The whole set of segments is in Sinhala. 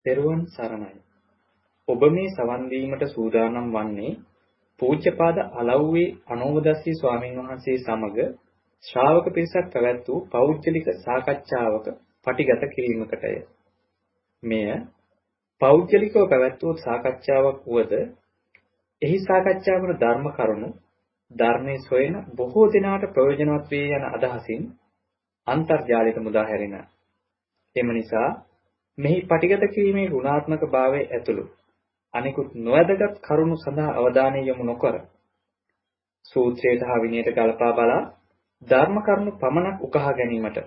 පෙරවන් සරණයි. ඔබ මේ සවන් දීමට සූදානම් වන්නේ පූජ්‍යපාද අලව්වේ අනෝමදස්සී ස්වාමීන් වහන්සේ සමග ශ්‍රාවක පිරිසක් පැවැත් වූ පෞද්ගලික සාකච්ඡාවක පටිගත කිරීමකටය. මෙය පෞද්ගලිකව පැවැත් වූ සාකච්ඡාවක් වුවද එහි සාකච්ඡාවන ධර්ම කරුණු ධර්මයේ සොයන බොහෝ දෙනාට ප්‍රයෝජනවත් වේ යන අදහසින් අන්තර්ජාලයට මුදා හැරෙන. එම නිසා මෙහි පටිගත කිරීමේ ගුණාත්මක භාවයේ ඇතුළු අනිකුත් නොවැදගත් කරුණු සඳහා අවධානය යොමු නොකර සූත්‍රයට හා විනයට ගලපා බලා ධර්ම කරුණු පමණක් උකහා ගැනීමට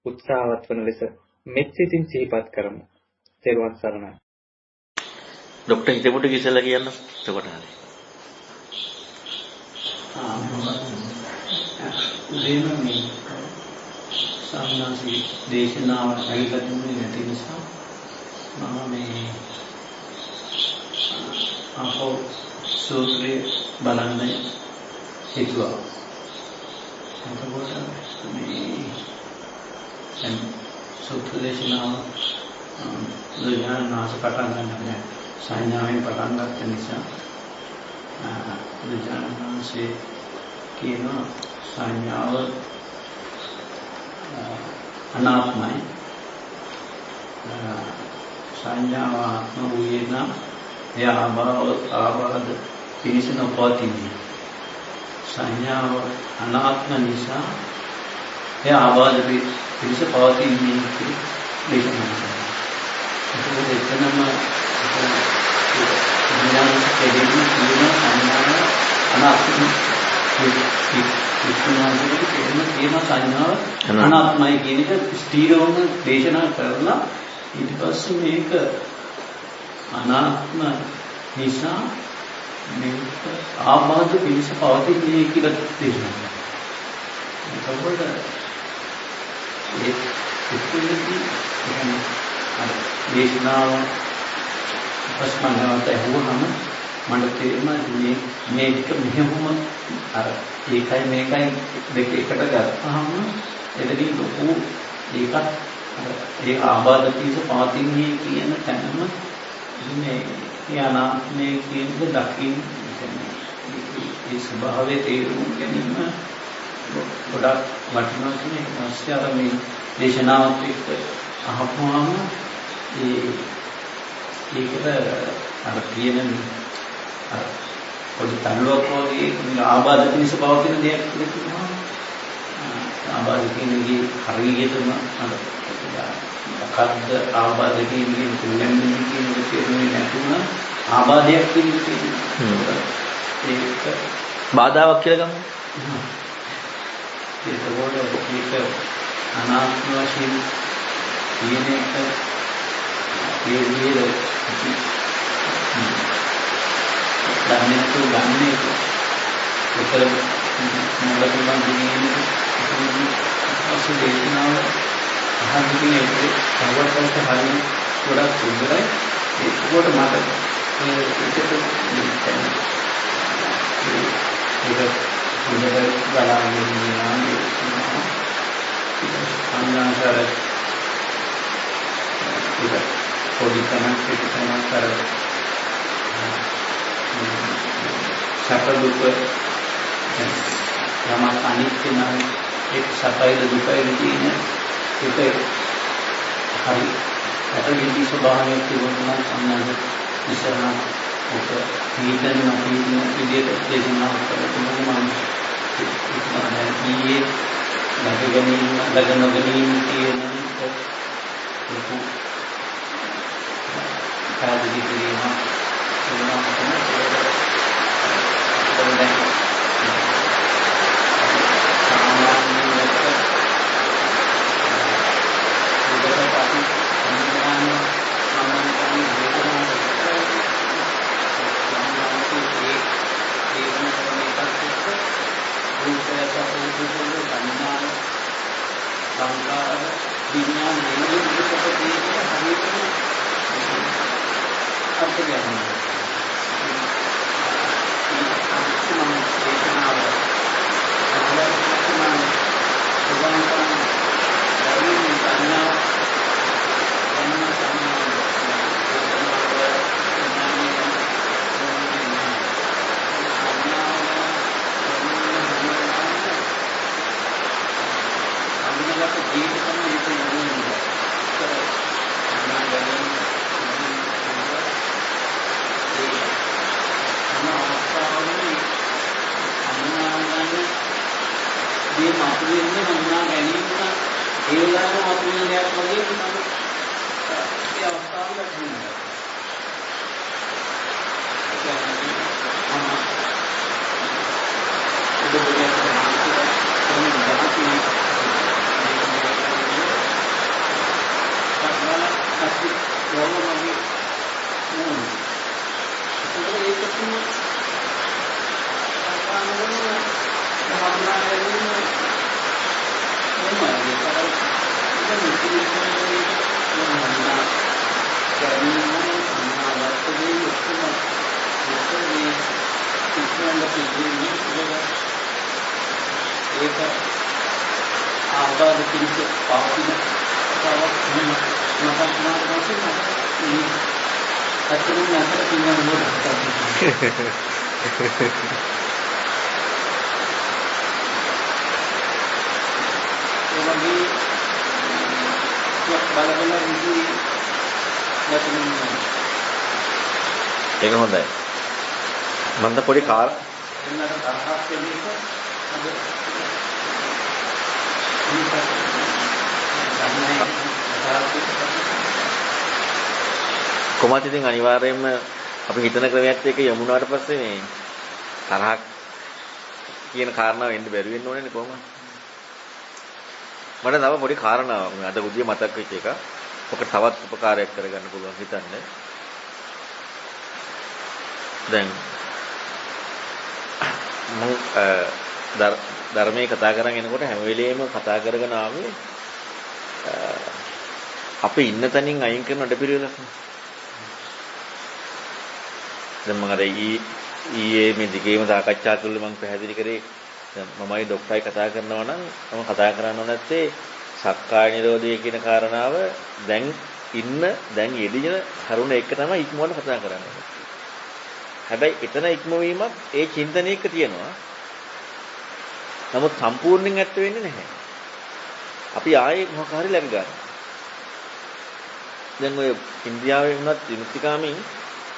උත්සාහවත් වන ලෙස මෙත් සිතින් සිහිපත් කරමු. තෙරුවන් සරණයි. ડોક્ટર හිතමුට කිසලා කියන්න. එතකොට හරි. උදේම මේ සාමාන්‍ය දේශනාව ඇවිල්ලා තිබුණේ නැති නිසා මම මේ අහෝ සූත්‍රය බලන්න හිතුවා. එතකොට මේ සූත්‍ර දේශනාව දුර්ඥානාස පටන් ගන්න සංඥාවෙන් පටන් ගත්ත නිසා දුර්ඥානාසේ කියන සංඥාව අනාත්මයි. සංඥාව ආත්ම වූයේ නම් එය ආබාධ පිණිස නොපවතින්නේ. සංඥාව අනාත්ම නිසා එය ආබාධ පිණිස පවතින්නේ දේශනා කරනවා. ඒක එතනම විඥානික දෙවියන් කියන සංඥාව අනාත්ම සංඥාව අනාත්මයි කියන එක ස්ථීරවම දේශනා කරලා ඊට පස්සේ මේක අනාත්ම නිසා මේක ආබාධ පිණිස පවතින්නේ කියලා දේශනා කරනවා. එතකොට දේශනාව ප්‍රශ්නවලට ඇහුවම මට තේරෙනවා මේක මෙහෙමම අර ඒකයි මේකයි දෙක එකට ගත්තාම එතනින් ලොකු ඒකත් ඒ ආබාධ පිණිස පවතින්නේ කියන තැනම මේ අනාත්මයේ කියන දකින් ඒ ස්වභාවයේ තේරුම් ගැනීම ගොඩක් වටිනවා කියන එක තමයි අර මේ දේශනාවත් එක්ක අහපුවාම ඒකට අර කියන අර පොඩි තනුවක් වගේ ආබාධ පිණිස පවතින දෙයක් කියලා ආබාධ කියන්නේ හරියටම අර මොකද්ද ආබාධ කියන්නේ තුන්වෙනි කියන තේරුමේ නැතුණ ආබාධයක් කියන්නේ ඒක බාධාවක් කියලා ගමු. ඒක අනාත්ම වශයෙන් කියන එක ඒ විදිහට ගන්නේ උතර මොළකම දිනේ අසුදේශනාව අහන්නේ ඒකේ සවර්තනට හරිය ගොඩක් සුන්දරයි. ඒකකොට මට ඒක හොඳට බලන්න ඉන්නවා. අන්නාසාර ඒක පොඩි තැනක් කර සැප දුක යම අනිත්‍ය නම් එක් සැපයිද දුකයිද කියන ඒක හරි ඇතවිදි ස්වභාවයක් තිබුණා සම්මාන ඉස්සරහ ඔක හිතන නොපීන විදියට දේශනා කරනවා මම ඊයේ ලගනගනීම කියන ලොකු කාර්යදී කිරීම ඒ වෙලාවම අපිරියක් වගේ තමයි ඒ අවස්ථාව ලැබෙන්නේ. ඒක ආබාධ කිරිස පාපින තවත් මම මාතෘකාවක් අතරින් අතර තියෙන මොකක්ද ඒවගේ බලබල විදි ඒක හොඳයි. මන්ද පොඩි කාර් එන්නට තරහක් වෙන්නේ කොහොමද ඉතින් අනිවාර්යයෙන්ම අපි හිතන ක්‍රමයක් එක්ක යමුනාට පස්සේ මේ තරහක් කියන කාරණාව එන්න බැරි වෙන්න ඕනේනේ කොහොමද? මට තව පොඩි කාරණාවක් මේ අද උදේ මතක් වෙච්ච එක. ඔක තවත් උපකාරයක් කරගන්න පුළුවන් හිතන්නේ. දැන් මම ධර්මයේ කතා කරන් එනකොට හැම වෙලෙම කතා කරගෙන ආවේ අපි ඉන්න තැනින් අයින් කරන අඩපිරිවෙලක්. දැන් මම අර ඊයේ මේ දිගේම සාකච්ඡා කළේ මම පැහැදිලි කරේ මමයි ડોක්ටර්යි කතා කරනවා නම් මම කතා කරන්න නැත්තේ සක්කාය නිරෝධය කියන කාරණාව දැන් යෙදින කරුණ එක තමයි ඉක්මවන්න කතා කරන්නේ. හැබැයි එතන ඉක්මවීමක් ඒ චින්තනයක තියෙනවා. නමුත් සම්පූර්ණයෙන් ඇත්ත වෙන්නේ නැහැ. අපි ආයේ මොකක් හරි ලැබ ගන්නවා. දැන් ඔය ඉන්දියාවේ වුණත් විමුක්තිකාමීන්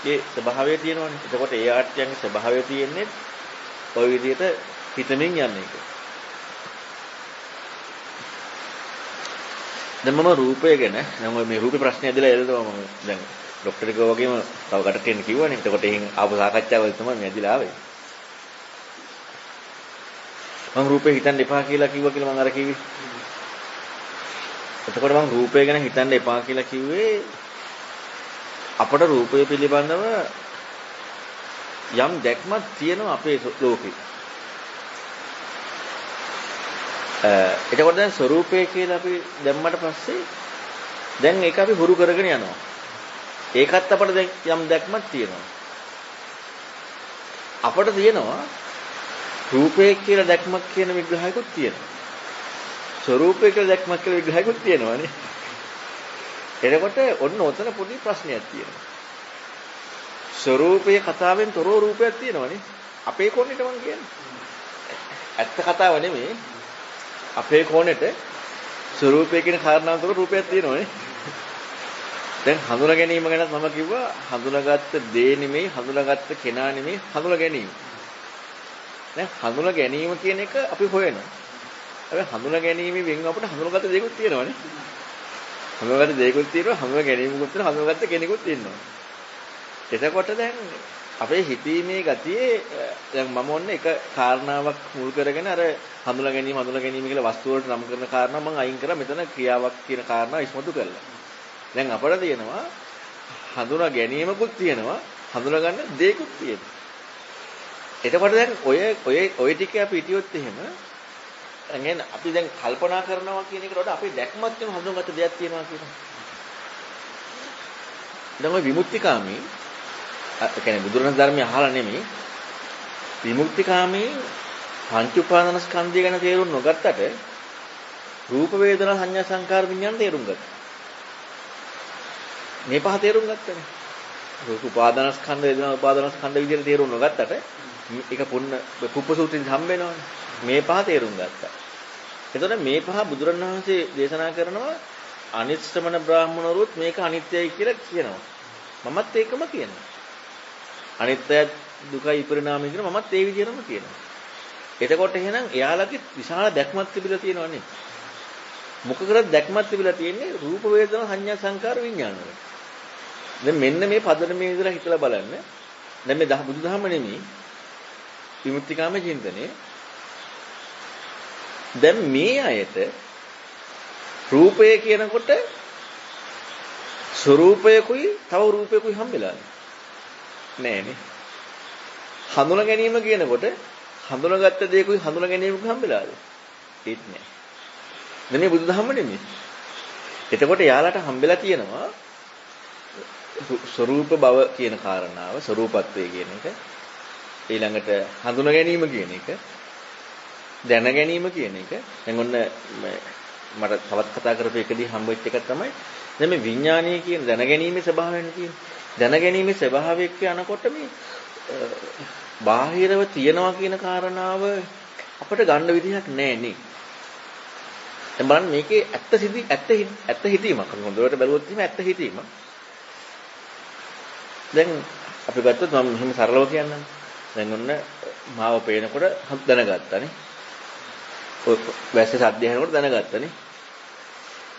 ඒ ස්වභාවය තියෙනවනේ. එතකොට ඒ ආර්යයන්ගේ ස්වභාවය තියෙන්නේ ඔය විදිහට හිතමින් යන්නේ ඒක. දැන් මම රූපය ගැන දැන් ඔය මේ රූපේ ප්‍රශ්නේ ඇදලා එළදවා මම දැන් ડોක්ටර් කෝ වගේම තව කටට එන්න කිව්වනේ. එතකොට එහෙන් ආපු සාකච්ඡාවල් තමයි මේ ඇදලා ආවේ. මම රූපේ හිතන්න එපා කියලා කිව්වා කියලා මම අර කිව්වේ. එතකොට මම රූපය ගැන හිතන්න එපා කියලා කිව්වේ අපට රූපය පිළිබඳව යම් දැක්මක් තියෙනවා අපේ ලෝකේ. එතකොට දැන් ස්වરૂපය කියලා අපි දැම්මට පස්සේ දැන් ඒක අපි හුරු කරගෙන යනවා. ඒකත් අපට දැන් යම් දැක්මක් තියෙනවා. අපට තියෙනවා රූපය කියලා දැක්මක් කියන විග්‍රහයකුත් තියෙනවා. ස්වરૂපය කියලා දැක්මක් කියලා විග්‍රහයකුත් තියෙනවානේ. එතකොට ඔන්න ඔතන පොඩි ප්‍රශ්නයක් තියෙනවා. ස්වરૂපයේ කතාවෙන් තොරව රූපයක් තියෙනවානේ. අපේ කෝණයට මම කියන්නේ. ඇත්ත කතාව නෙමෙයි. අපේ කෝණයට ස්වરૂපය කියන කාරණාව තොර රූපයක් තියෙනවානේ. දැන් හඳුනා ගැනීම ගැනත් මම කිව්වා හඳුනාගත්ත දේ නෙමෙයි හඳුනාගත්ත කෙනා නෙමෙයි හඳුනා ගැනීම. දැන් හඳුනා ගැනීම කියන එක අපි හොයනවා. හැබැයි හඳුනා ගැනීමෙන් වෙන් අපිට හඳුනාගත්ත දේකුත් තියෙනවානේ. හඳුනාගත්ත දේකුත් තියෙනවා හඳුනා ගැනීමකුත් තියෙනවා හඳුනාගත්ත කෙනෙකුත් ඉන්නවා. එතකොට දැන් අපේ හිතීමේ ගතියේ දැන් මම ඔන්න එක කාරණාවක් මුල් කරගෙන අර හඳුනා ගැනීම කියලා වස්තු වලට නම් කරන කාරණා මම අයින් කරා මෙතන ක්‍රියාවක් කියන කාරණා ඉස්මතු කරලා. දැන් අපිට තියෙනවා හඳුනා ගැනීමකුත් තියෙනවා හඳුනා ගන්න දේකුත් තියෙනවා. එතකොට දැන් ඔය ටික අපි හිටියොත් එහෙම දැන් අපි දැන් කල්පනා කරනවා කියන එකට වඩා අපේ දැක්මත් වෙන හඳුනාගත්ත දෙයක් තියෙනවා කියනවා. දැන් ඔය විමුක්තිකාමී කියන්නේ බුදුරණන් ධර්මය අහලා නෙමෙයි විමුක්තිකාමී පංච උපාදානස්කන්ධය ගැන තේරුම් නොගත්තට රූප වේදනා සංඥා සංකාර විඥාන තේරුම් ගත්තා. මේ පහ තේරුම් ගත්තනේ. රූප උපාදානස්කන්ධ වේදනා උපාදානස්කන්ධ විදිහට තේරුම් නොගත්තට ඒක පුප්ප සූත්‍රයෙන් හම්බ වෙනවනේ. මේ පහ තේරුම් ගත්තා. එතකොට මේ පහ බුදුරණවහන්සේ දේශනා කරනවා අනිත් ශ්‍රමණ බ්‍රාහ්මණවරුත් මේක අනිත්‍යයි කියලා කියනවා. මමත් ඒකම කියනවා. අනිත්‍ය දුකයි පරිණාමය කියන මමත් ඒ විදිහටම කියනවා. එතකොට එහෙනම් එයාලගේ විශාල දැක්මක් තිබිලා තියෙනවනේ. මොකකටද දැක්මක් තිබිලා තියෙන්නේ රූප වේදනා සංඥා සංකාර විඥාන වල. දැන් මෙන්න මේ පදනමේ ඉඳලා හිතලා බලන්න. දැන් මේ බුදුදහම නෙමෙයි විමුක්තිකාම චින්තනයේ. දැන් මේ අයට රූපය කියනකොට ස්වરૂපයකුයි තව රූපයකුයි හම්බෙලානේ. නෑනේ. හඳුනා ගැනීම කියනකොට හඳුනාගත්ත දෙයකුයි හඳුනා ගැනීමකුයි හම්බෙලාද? ඒත් නෑ. දැන් මේ බුදුදහම නෙමෙයි. එතකොට යාලට හම්බෙලා තියෙනවා ස්වરૂප බව කියන කාරණාව, ස්වરૂපත්වය කියන එක, ඊළඟට හඳුනා ගැනීම කියන එක, දැන ගැනීම කියන එක. දැන් ඔන්න මට තවත් කතා කරපු එකදී හම්බෙච්ච එකක් තමයි දැන් මේ විඥානීය කියන දැනගැනීමේ ස්වභාවයනේ තියෙන්නේ. දැනගැනීමේ ස්වභාවයක් යනකොට මේ බාහිරව තියනවා කියන කාරණාව අපිට ගන්න විදිහක් නැහැ නේ. දැන් බලන්න මේකේ ඇත්ත හිතීමක්. හොඳට බැලුවොත් එහෙම ඇත්ත හිතීමක්. දැන් අපි ගත්තොත් මම මෙහෙම සරලව කියන්නම්. දැන් ඔන්න මාව පේනකොට දැනගත්තානේ. ඔය වැස්සේ සද්ද ඇහෙනකොට දැනගත්තානේ.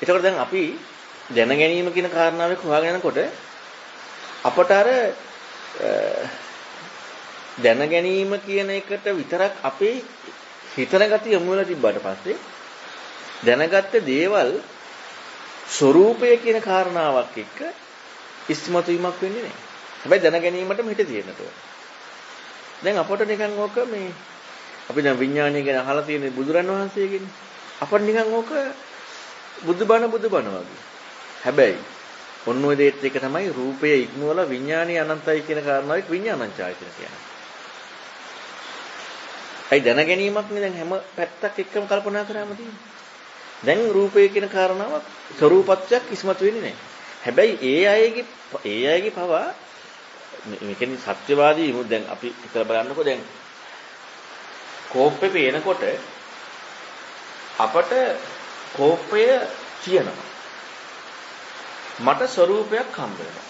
ඒකෝට දැන් අපි දැන ගැනීම කියන කාරණාවෙක හොයාගෙන යනකොට අපට අර දැන ගැනීම කියන එකට විතරක් අපේ හිතන ගතිය යොමු වෙලා තිබ්බාට පස්සේ දැනගත්ත දේවල් ස්වરૂපය කියන කාරණාවක් එක්ක ඉස්මතු වීමක් වෙන්නේ නැහැ. හැබැයි දැන ගැනීමටම හිත තියෙන්නට ඕන. දැන් අපට නිකන් ඕක මේ අපි දැන් විඥානය ගැන අහලා තියෙන බුදුරන් වහන්සේගෙන් අපට නිකන් ඕක බුදුබණ වගේ. හැබැයි ඔන්න ඔය දෙයත් එක තමයි රූපය ඉක්මවලා විඥානීය අනන්තයි කියන කාරණාවෙත් විඥානංචායතන කියන්නේ. ඒ දැන ගැනීමක් නේ දැන් හැම පැත්තක් එක්කම කල්පනා කරාම තියෙන්නේ. දැන් රූපය කියන කාරණාවක් ස්වરૂපත්වයක් ඉස්මතු වෙන්නේ නැහැ. හැබැයි ඒ අයගේ පවා මේ කියන්නේ සත්‍යවාදී විමුක්ත දැන් අපි හිතලා බලන්නකෝ දැන් කෝප්පේ පේනකොට අපට කෝප්පය තියෙනවා. මට ස්වરૂපයක් හම්බ වෙනවා.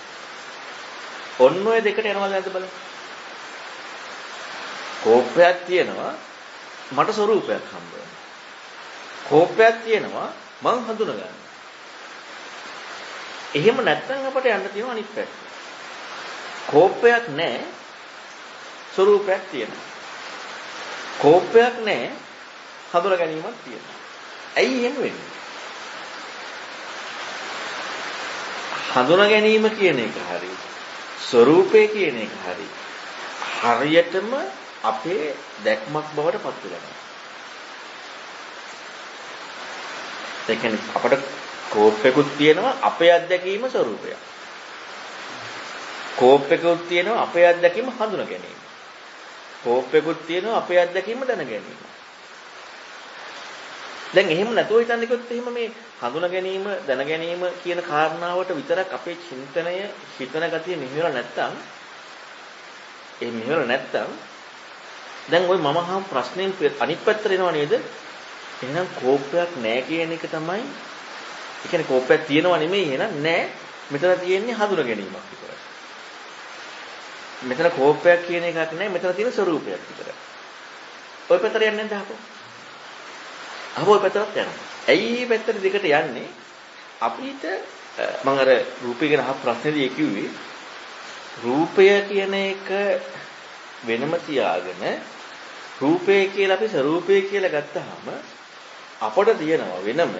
ඔන්න ඔය දෙකට යනවද නැද්ද බලන්න. කෝපයක් තියෙනවා මට ස්වરૂපයක් හම්බ වෙනවා. කෝපයක් තියෙනවා මං හඳුන ගන්නවා. එහෙම නැත්නම් අපට යන්න තියෙනවා අනිත් පැත්ත. කෝපයක් නැහැ ස්වરૂපයක් තියෙනවා. කෝපයක් නැහැ හඳුන ගැනීමක් තියෙනවා. ඇයි එහෙම වෙන්නේ? හඳුනා ගැනීම කියන එක හරි ස්වરૂපය කියන එක හරි හරියටම අපේ දැක්මක් බවට පත් වෙලා නැහැ. ඒ කියන්නේ අපට කෝපයකුත් තියෙනවා අපේ අත්දැකීම ස්වરૂපයක්. කෝපයකුත් තියෙනවා අපේ අත්දැකීම හඳුනා ගැනීම. කෝපයකුත් තියෙනවා අපේ අත්දැකීම දැන ගැනීම. දැන් එහෙම නැතුව හිතන්න කිව්වොත් එහෙම මේ හඳුනා ගැනීම දැන ගැනීම කියන කාරණාවට විතරක් අපේ චින්තනය හිතන ගතිය මෙහෙවලා නැත්තම් දැන් ওই මම අහන ප්‍රශ්නෙන් අනිත් පැත්තට එනවා නේද? එහෙනම් කෝපයක් නැහැ කියන එක තමයි. ඒ කියන්නේ කෝපයක් තියෙනවා නෙමෙයි එහෙනම් නැහැ. මෙතන තියෙන්නේ හඳුනා ගැනීමක් විතරයි. මෙතන කෝපයක් කියන එකක් නැහැ. මෙතන තියෙන ස්වરૂපයක් විතරයි. ওই පැත්තට යන්නේ නැද්ද අහපො? අහපො ওই පැත්තට යනවා. ඇයි මේ පැත්තට දෙකට යන්නේ? අපිට මම අර රූපය ගැන අහ ප්‍රශ්නේදී කිව්වේ රූපය කියන එක වෙනම තියාගෙන රූපය කියලා අපි ස්වરૂපය කියලා ගත්තාම අපට තියෙනවා වෙනම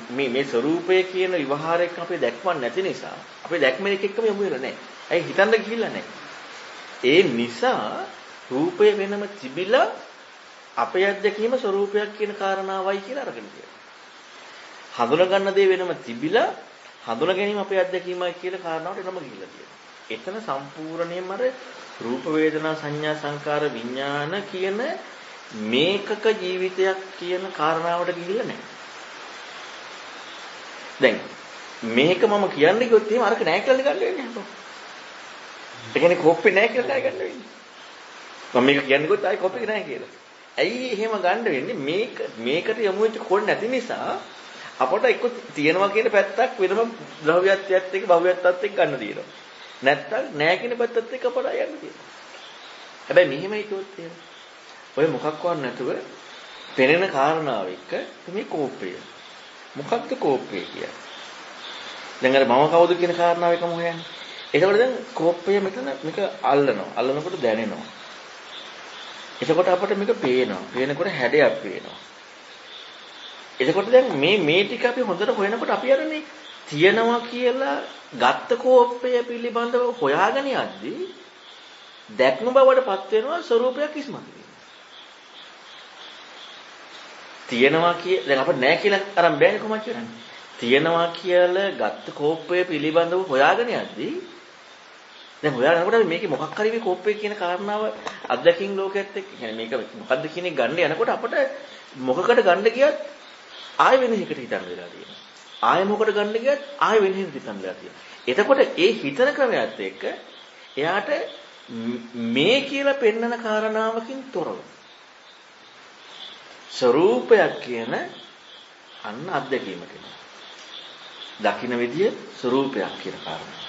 මේ ස්වરૂපය කියන විවහාරයක් අපේ දැක්මක් නැති නිසා අපේ දැක්ම එකම යමු වෙලා නැහැ. ඇයි හිතන්න ගිහිල්ලා නැහැ. ඒ නිසා රූපය වෙනම තිබිලා අපේ අත්දැකීම ස්වરૂපයක් කියන කාරණාවයි කියලා අරගෙන තියෙනවා. හඳුනා ගන්න දේ වෙනම තිබිලා හඳුනා ගැනීම අපේ අත්දැකීමයි කියලා කාරණාවට එනම ගිහිල්ලා තියෙනවා. එතන සම්පූර්ණයෙන්ම අර රූප වේදනා සංඥා සංකාර විඥාන කියන මේකක ජීවිතයක් කියන කාරණාවට ගිහිල්ලා නැහැ. දැන් මේක මම කියන්නේ කිව්වොත් එහෙම අරක නැහැ කියලා ගන්න වෙන්නේ නැහැ. ඒ කියන්නේ කොප්පේ නැහැ කියලා ගන්න වෙන්නේ. මම මේක කියන්නේ කිව්වොත් ආයි කොප්පේ නැහැ කියලා. ඇයි එහෙම ගන්න වෙන්නේ? මේකට යමු වෙච්ච කොන් නැති නිසා අපට එක්ක තියෙනවා කියන පැත්තක් වෙනම ද්‍රව්‍යත්වයත් එක්ක භව්‍යත්වයත් එක්ක ගන්න තියෙනවා. නැත්තම් නැහැ කියන පැත්තත් එක්ක අපට යන්න තියෙනවා. හැබැයි මෙහෙම හිතුවොත් එහෙම ඔය මොකක්වත් නැතුව පෙනෙන කාරණාව එක්ක මේ කෝපය. මොකක්ද කෝපය කියන්නේ? දැන් අර මම කවුද කියන කාරණාව එකම හොයන්නේ. එතකොට දැන් කෝපය මෙතන මේක අල්ලනවා. අල්ලනකොට දැනෙනවා. එතකොට අපිට මේක පේනවා. පේනකොට හැඩයක් පේනවා. එතකොට දැන් මේ ටික අපි හොඳට හොයනකොට අපි අරනේ තියනවා කියලා ගත්ත කෝපය පිළිබඳව හොයාගෙන යද්දී දැක්ම බවටපත් වෙනවා ස්වરૂපයක් ඉස්මතු වෙනවා. තියනවා දැන් අපිට නැහැ කියලා අරන් බෑනේ කොහොමද කියන්නේ? තියනවා කියලා ගත්ත කෝපය පිළිබඳව හොයාගෙන යද්දී දැන් හොයාගෙන යනකොට මේකේ මොකක් හරි මේ කෝපය කියන කාරණාව අත්දැකීම් ලෝකයේත් එක්ක කියන්නේ මේක මොකද්ද කියන එක ගන්න යනකොට අපිට මොකකට ගන්න ගියත් ආයෙ වෙන එකකට හිතන්න වෙලා තියෙනවා. ආයෙ මොකට ගන්න ගියත් ආයෙ වෙන එකකට හිතන්න වෙලා තියෙනවා. එතකොට ඒ හිතන ක්‍රමයත් එක්ක එයාට මේ කියලා පෙන්නන කාරණාවකින් තොරව ස්වરૂපයක් කියන අන්න අත්දැකීමට එනවා. දකින්න විදිය ස්වરૂපයක් කියන කාරණාව.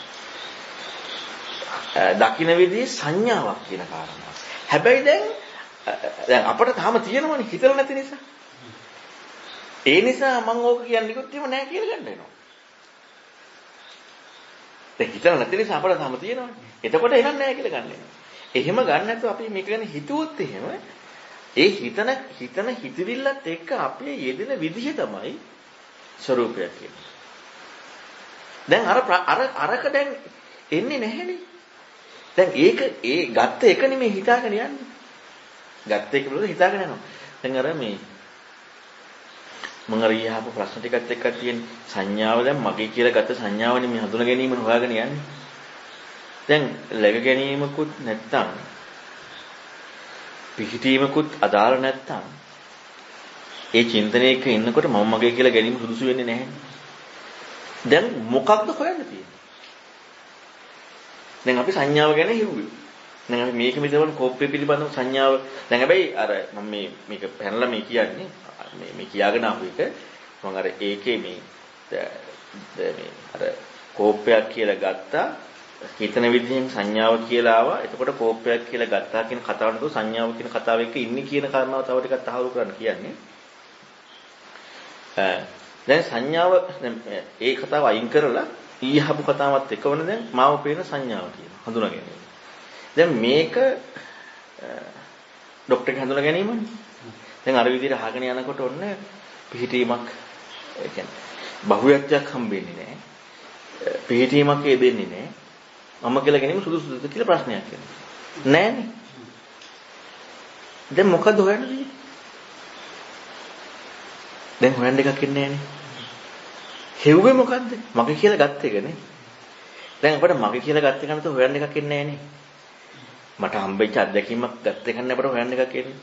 දකින්න විදිය සංඥාවක් කියන කාරණාව. හැබැයි දැන් අපිට තාම තියෙනවනේ හිතලා නැති නිසා. ඒ නිසා මම ඕක කියන්නේ කිව්වොත් එහෙම නැහැ කියලා ගන්න වෙනවා. දැන් හිතලා නැති නිසා අපිට තාම තියෙනවනේ. එතකොට එහෙනම් නැහැ කියලා ගන්න වෙනවා. එහෙම ගන්න නැතුව අපි මේක ගැන හිතුවොත් එහෙම ඒ හිතන හිතවිල්ලත් එක්ක අපේ යෙදෙන විදිහ තමයි ස්වરૂපයක් කියන්නේ. දැන් අරක දැන් එන්නේ නැහැනේ. දැන් ඒ ගත්ත එක නෙමෙයි හිතාගෙන යන්නේ. ගත්ත එක වල හිතාගෙන යනවා. දැන් අර මේ මම අර ඊහාපු ප්‍රශ්න ටිකත් එක්ක තියෙන සංඥාව දැන් මගේ කියලා ගත්ත සංඥාවනේ මේ හඳුන ගැනීම හොයාගෙන යන්නේ. දැන් läග ගැනීමකුත් නැත්තම් පිහිටීමකුත් අදාළ නැත්තම් ඒ චින්තනයක ඉන්නකොට මම මගේ කියලා ගැනීම සුදුසු වෙන්නේ නැහැ. දැන් මොකක්ද හොයන්න තියෙන්නේ? දැන් අපි සංඥාව ගැන හිව්වේ. දැන් අපි මේක මෙතන කෝපය පිළිබඳව සංඥාව දැන් හැබැයි අර මම මේක පැනලා මේ කියන්නේ මේ කියාගෙන ආපු එක මම අර ඒකේ මේ අර කෝපයක් කියලා ගත්තා හිතන විදිහෙන් සංඥාව කියලා ආවා. එතකොට කෝපයක් කියලා ගත්තා කියන කතාව නේද සංඥාව කියන කතාව එක්ක ඉන්නේ කියන කාරණාව තව ටිකක් තහවුරු කරන්න කියන්නේ. දැන් සංඥාව ඒ කතාව අයින් කරලා ඊහපු කතාවත් එකවන දැන් මාව පේන සංඥාව කියන හඳුනා ගැනීම. දැන් මේක ડોක්ටර් එක හඳුනා ගැනීමනේ. දැන් අර විදිහට අහගෙන යනකොට ඔන්න පිහිටීමක් ඒ කියන්නේ බහුවත්වයක් හම්බෙන්නේ නැහැ. පිහිටීමක් දෙන්නේ නැහැ. මම කියලා ගැනීම සුදුසුද කියලා ප්‍රශ්නයක් එනවා. නෑනේ. දැන් මොකද හොයන්නේ? දැන් හොයන්න එකක් ඉන්නේ නෑනේ. හෙව්වේ මොකද්ද? මගේ කියලා ගත්ත එකනේ. දැන් අපිට මගේ කියලා ගත්ත එක නැතුව හොයන්න එකක් ඉන්නේ නෑනේ. මට හම්බෙච්ච අත්දැකීමක් ගත්ත එක නැ අපිට හොයන්න එකක් ඉන්නේ.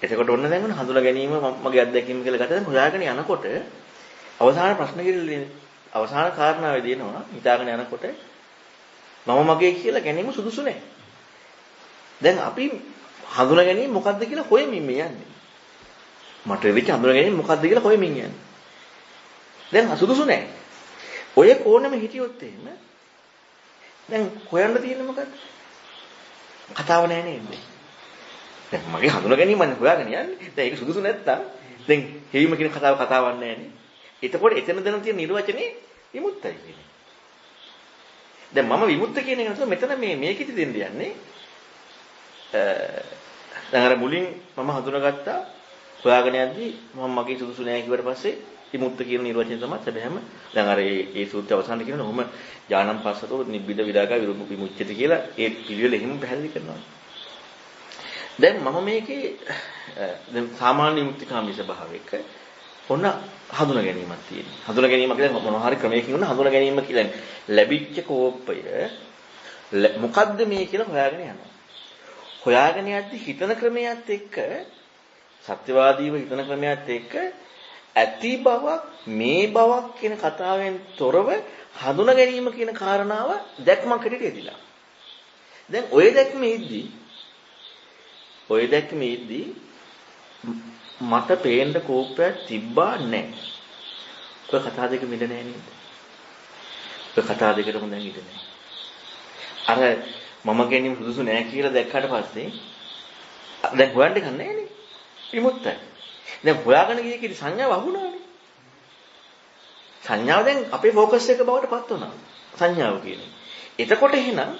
එතකොට ඔන්න දැන් හඳුනා ගැනීම මගේ අත්දැකීම කියලා ගත්තා. දැන් හොයාගෙන යනකොට අවසාන ප්‍රශ්න කිරිල්ලේ අවසාන කාරණාවේදී එනවා හිතාගෙන යනකොට මම මගේ කියලා ගැනීම සුදුසු නැහැ. දැන් අපි හඳුනා ගැනීම මොකද්ද කියලා හොයමින් යන්නේ. මට වෙච්ච හඳුනා ගැනීම මොකද්ද කියලා හොයමින් යන්නේ. දැන් සුදුසු නැහැ. ඔය කොනෙම හිටියොත් එහෙම දැන් හොයන්න තියෙන්නේ මොකද්ද? කතාව නැහැ නේද? දැන් මගේ හඳුනා ගැනීම මම හොයාගෙන යන්නේ. දැන් ඒක සුදුසු නැත්තම් දැන් හේවිම කියන කතාවක් නැහැ නේ. එතකොට එතන දැන තියෙන නිර්වචනේ විමුක්තයි කියන්නේ. දැන් මම විමුක්ත කියන එක නේද මෙතන මේකෙදි දෙන්න යන්නේ. දැන් අර මුලින් මම හඳුනාගත්තා හොයාගෙන යද්දි මම මගේ සුදුසු නැහැ කිව්වට පස්සේ විමුක්ත කියන නිර්වචනය තමයි සැබෑම. දැන් අර ඒ සූත්‍රය අවසානයේ කියනවා ඔහොම ඥානම් පස්සතෝ නිබ්බිද විදාගා විමුක්තිය කියලා ඒ පිළිවෙල එහෙම පැහැදිලි කරනවා. දැන් මම මේකේ දැන් සාමාන්‍ය විමුක්තිකාමී ස්වභාවයක ඔන්න හඳුනා ගැනීමක් තියෙනවා. හඳුනා ගැනීම කියන්නේ මොනවා හරි ක්‍රමයකින් ඔන්න හඳුනා ගැනීම කියලා ලැබිච්ච කෝපය මොකද්ද මේ කියලා හොයාගෙන යනවා. හොයාගෙන යද්දි හිතන ක්‍රමයට එක්ක සත්‍යවාදීව හිතන ක්‍රමයට එක්ක ඇති බවක් මේ බවක් කියන කතාවෙන් තොරව හඳුනා ගැනීම කියන කාරණාව දැක්මක් හැටියට එදිලා. දැන් ඔය දැක්මේදී මට පේන්න කෝපයක් තිබ්බා නැහැ. ඔය කතා දෙක මිද නැහැ නේද? ඔය කතා දෙකටම දැන් ඉඳ නැහැ. අර මම ගැනීම සුදුසු නැහැ කියලා දැක්කට පස්සේ දැන් හොයන්න ගන්න නෑනේ. විමුක්තයි. දැන් හොයාගෙන ගියේ කිසි සංඥාව අහුණානේ. සංඥාව දැන් අපේ ફોකස් එක බවට පත් වුණා. සංඥාව කියන්නේ. එතකොට එහෙනම්